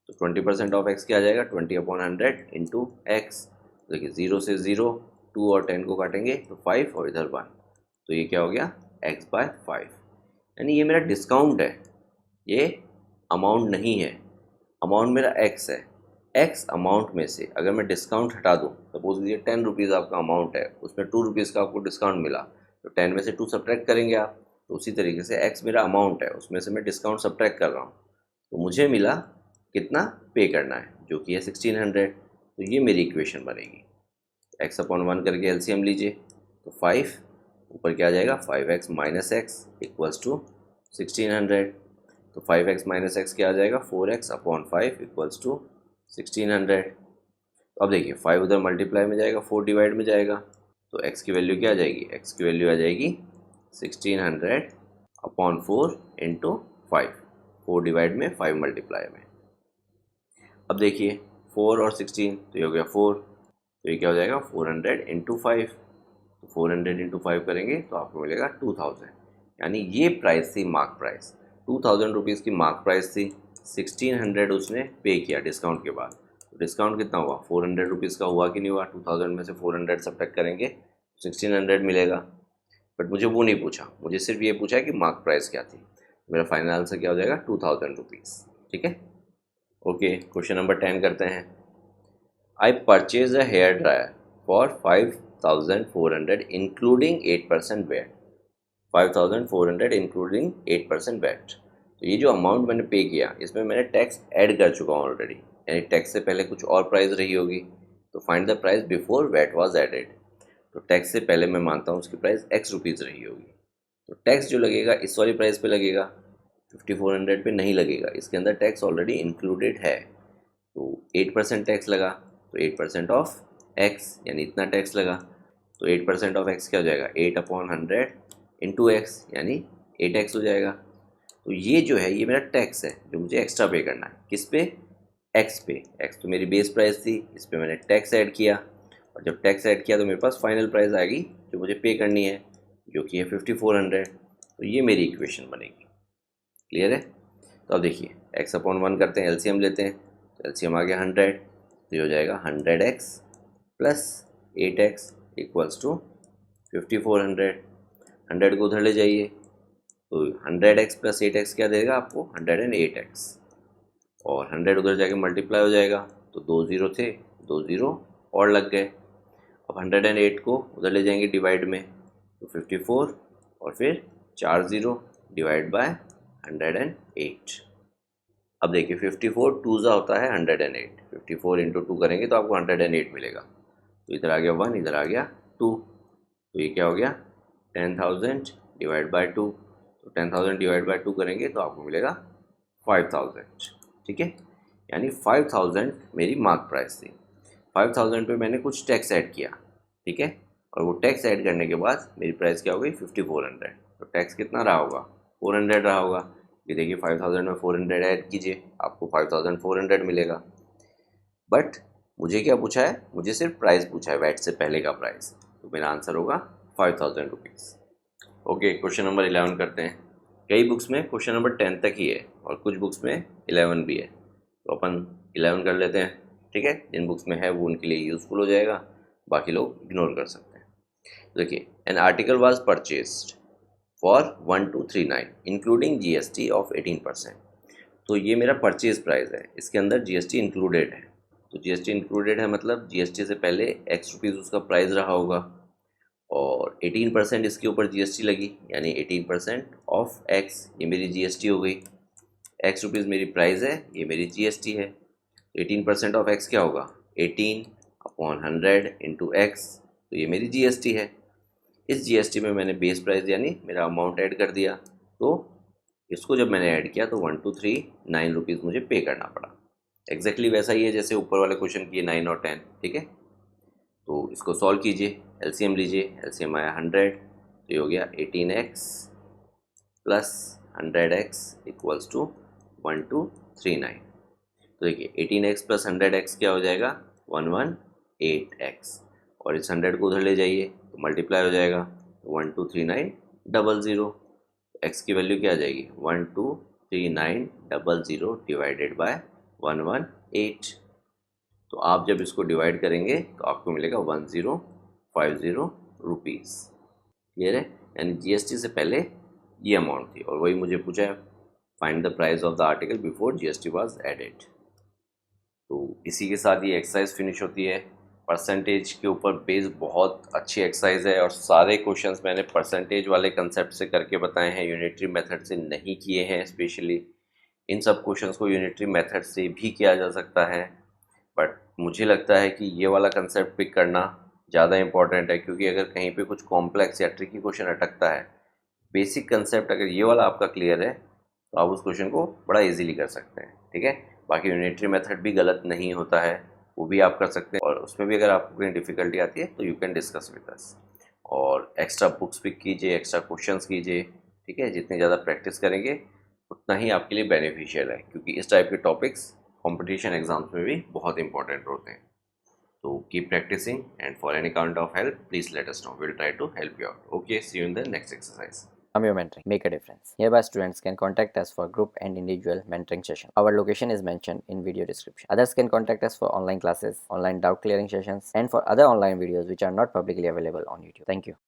तो 20% ऑफ एक्स क्या आ जाएगा? 20/100 इंटू एक्स। देखिए, 0 से 0, 2 और 10 को काटेंगे तो 5 और इधर 1, तो ये क्या हो गया? x/5, यानी ये मेरा डिस्काउंट है, ये अमाउंट नहीं है। अमाउंट मेरा x है। x अमाउंट में से अगर मैं डिस्काउंट हटा दूँ, सपोज कीजिए 10 रुपीज़ आपका अमाउंट है, उसमें 2 रुपीज़ का आपको डिस्काउंट मिला, तो 10 में से 2 सब्ट्रैक्ट करेंगे आप। तो उसी तरीके से x मेरा अमाउंट है, उसमें से मैं डिस्काउंट सब्ट्रैक्ट कर रहा हूँ, तो मुझे मिला कितना पे करना है, जो कि है 1600। तो ये मेरी इक्वेशन बनेगी। x/1 करके एलसीएम लीजिए, तो 5 ऊपर क्या आ जाएगा? 5x minus x equals to 1600। तो 5x माइनस एक्स क्या आ जाएगा? 4x/5 equals to 1600। तो अब देखिए, 5 उधर मल्टीप्लाई में जाएगा, 4 डिवाइड में जाएगा, तो x की वैल्यू क्या आ जाएगी? x की वैल्यू आ जाएगी 1600/4 इंटू 5, 4 डिवाइड में 5 मल्टीप्लाई में। अब देखिए, 4 और 16, तो ये हो गया 4, तो ये क्या हो जाएगा? 400 इंटू 5। तो 400 इंटू 5 करेंगे तो आपको मिलेगा 2000, यानी ये प्राइस थी मार्क प्राइस। 2000 रुपीज़ की मार्क प्राइस थी। 1600 उसने पे किया डिस्काउंट के बाद। तो डिस्काउंट कितना हुआ? 400 रुपीज़ का हुआ कि नहीं हुआ? 2000 में से 400 सब्ट्रैक्ट करेंगे, 1600 मिलेगा। बट मुझे वो नहीं पूछा, मुझे सिर्फ ये पूछा है कि मार्क प्राइस क्या थी। मेरा फाइनल आंसर क्या हो जाएगा? 2000 रुपीज़। ठीक है। ओके, क्वेश्चन नंबर 10 करते हैं। I purchased a hair dryer for 5,400 including 8% VAT. 5,400 including 8% VAT. तो ये जो अमाउंट मैंने पे किया, इसमें मैंने टैक्स ऐड कर चुका हूँ ऑलरेडी, यानी टैक्स से पहले कुछ और प्राइस रही होगी। तो find the price before VAT was added. तो टैक्स से पहले मैं मानता हूँ उसकी प्राइस x रुपीज़ रही होगी। तो टैक्स जो लगेगा इस वाली प्राइस पे लगेगा, 5,400 पे नहीं लगेगा, इसके अंदर टैक्स ऑलरेडी इंक्लूडेड है। तो 8% टैक्स लगा, तो 8% ऑफ x, यानी इतना टैक्स लगा। तो 8% ऑफ x क्या हो जाएगा? 8/100 इंटू एक्स, यानी 8x हो जाएगा। तो ये जो है, ये मेरा टैक्स है जो मुझे एक्स्ट्रा पे करना है। किस पे? x पे। x तो मेरी बेस प्राइस थी, इस पर मैंने टैक्स ऐड किया, और जब टैक्स ऐड किया तो मेरे पास फाइनल प्राइस आएगी जो मुझे पे करनी है, जो कि है 5,400। तो ये मेरी इक्वेशन बनेगी। क्लियर है? तो अब देखिए, x/1 करते हैं, एलसीएम लेते हैं, तो एलसीएम आ गया 100, तो ये हो जाएगा 100x plus 8x equals to 5,400। 100 को उधर ले जाइए, तो 100x प्लस 8x क्या देगा आपको? 108x, और 100 उधर जाके मल्टीप्लाई हो जाएगा, तो 2 ज़ीरो थे, 2 ज़ीरो और लग गए। अब 108 को उधर ले जाएंगे डिवाइड में, तो 54, और फिर 4 ज़ीरो डिवाइड बाय 108। अब देखिए, 54 टूज़ा होता है 108, 54 इंटू 2 करेंगे तो आपको 108 मिलेगा। तो इधर आ गया 1, इधर आ गया 2, तो ये क्या हो गया? 10,000 डिवाइड बाय 2। तो 10,000 डिवाइड बाय 2 करेंगे तो आपको मिलेगा 5,000। ठीक है, यानी 5,000 मेरी मार्क प्राइस थी। 5,000 पे मैंने कुछ टैक्स ऐड किया, ठीक है, और वो टैक्स ऐड करने के बाद मेरी प्राइस क्या हो गई? 5,400। तो टैक्स कितना रहा होगा? 400 रहा होगा। ये देखिए, 5,000 में 400 ऐड कीजिए, आपको 5,400 मिलेगा। बट मुझे क्या पूछा है? मुझे सिर्फ प्राइस पूछा है, वैट से पहले का प्राइस, तो मेरा आंसर होगा 5,000 रुपीज़। ओके, क्वेश्चन नंबर 11 करते हैं। कई बुक्स में क्वेश्चन नंबर 10 तक ही है और कुछ बुक्स में 11 भी है, तो अपन 11 कर लेते हैं। ठीक है, जिन बुक्स में है वो उनके लिए यूज़फुल हो जाएगा, बाकी लोग इग्नोर कर सकते हैं। देखिए, an article was purchased for 1239 including GST of 18%। तो ये मेरा परचेज प्राइस है, इसके अंदर जीएसटी इंक्लूडेड है। तो जीएसटी इंक्लूडेड है मतलब जीएसटी से पहले x रुपीज़ उसका प्राइस रहा होगा, और 18% इसके ऊपर जीएसटी लगी, यानी 18% ऑफ एक्स, ये मेरी जीएसटी हो गई। एक्स रुपीज़ मेरी प्राइस है, ये मेरी जीएसटी है। 18% ऑफ एक्स क्या होगा, 18/100 इंटू एक्स, तो ये मेरी जीएसटी है। इस जीएसटी में मैंने बेस प्राइस यानी मेरा अमाउंट ऐड कर दिया, तो इसको जब मैंने ऐड किया तो 1239 रुपीज़ मुझे पे करना पड़ा। एग्जैक्टली वैसा ही है जैसे ऊपर वाले क्वेश्चन की 9 और 10, ठीक है। तो इसको सॉल्व कीजिए, एलसीएम लीजिए, एलसीएम आया 100, तो ये हो गया 18x plus 100x equals to 1239। तो देखिए 18x प्लस 100x क्या हो जाएगा, 118x, और इस 100 को उधर ले जाइए तो मल्टीप्लाई हो जाएगा, 123900। x की वैल्यू क्या आ जाएगी, 123900 डिवाइडेड बाय 118। तो आप जब इसको डिवाइड करेंगे तो आपको मिलेगा 1050 रुपीज़। क्लियर है, यानी जीएसटी से पहले ये अमाउंट थी, और वही मुझे पूछा है find the price of the article before GST was added. तो इसी के साथ ये एक्सरसाइज फिनिश होती है। परसेंटेज के ऊपर बेस बहुत अच्छी एक्सरसाइज है, और सारे क्वेश्चंस मैंने परसेंटेज वाले कंसेप्ट से करके बताए हैं, यूनिटरी मेथड से नहीं किए हैं। स्पेशली इन सब क्वेश्चंस को यूनिटरी मेथड से भी किया जा सकता है, बट मुझे लगता है कि ये वाला कंसेप्ट पिक करना ज़्यादा इंपॉर्टेंट है, क्योंकि अगर कहीं पे कुछ कॉम्प्लेक्स या ट्रिकी क्वेश्चन अटकता है, बेसिक कंसेप्ट अगर ये वाला आपका क्लियर है तो आप उस क्वेश्चन को बड़ा इजीली कर सकते हैं, ठीक है। बाकी यूनिटरी मेथड भी गलत नहीं होता है, वो भी आप कर सकते हैं, और उसमें भी अगर आपको कोई डिफ़िकल्टी आती है तो you can discuss with us. और एक्स्ट्रा बुक्स पिक कीजिए, एक्स्ट्रा क्वेश्चंस कीजिए, ठीक है। जितनी ज़्यादा प्रैक्टिस करेंगे उतना ही आपके लिए बेनिफिशियल है, क्योंकि इस टाइप के टॉपिक्स कंपटीशन एग्जाम्स में भी बहुत इंपॉर्टेंट होते हैं। तो keep practising, and for any kind of help please let us know, will try to help you out. Okay, see you in the next exercise.
Your mentoring make a difference. Hereby students can contact us for group and individual mentoring session. Our location is mentioned in video description. Others can contact us for online classes, online doubt clearing sessions, and for other online videos which are not publicly available on YouTube. Thank you.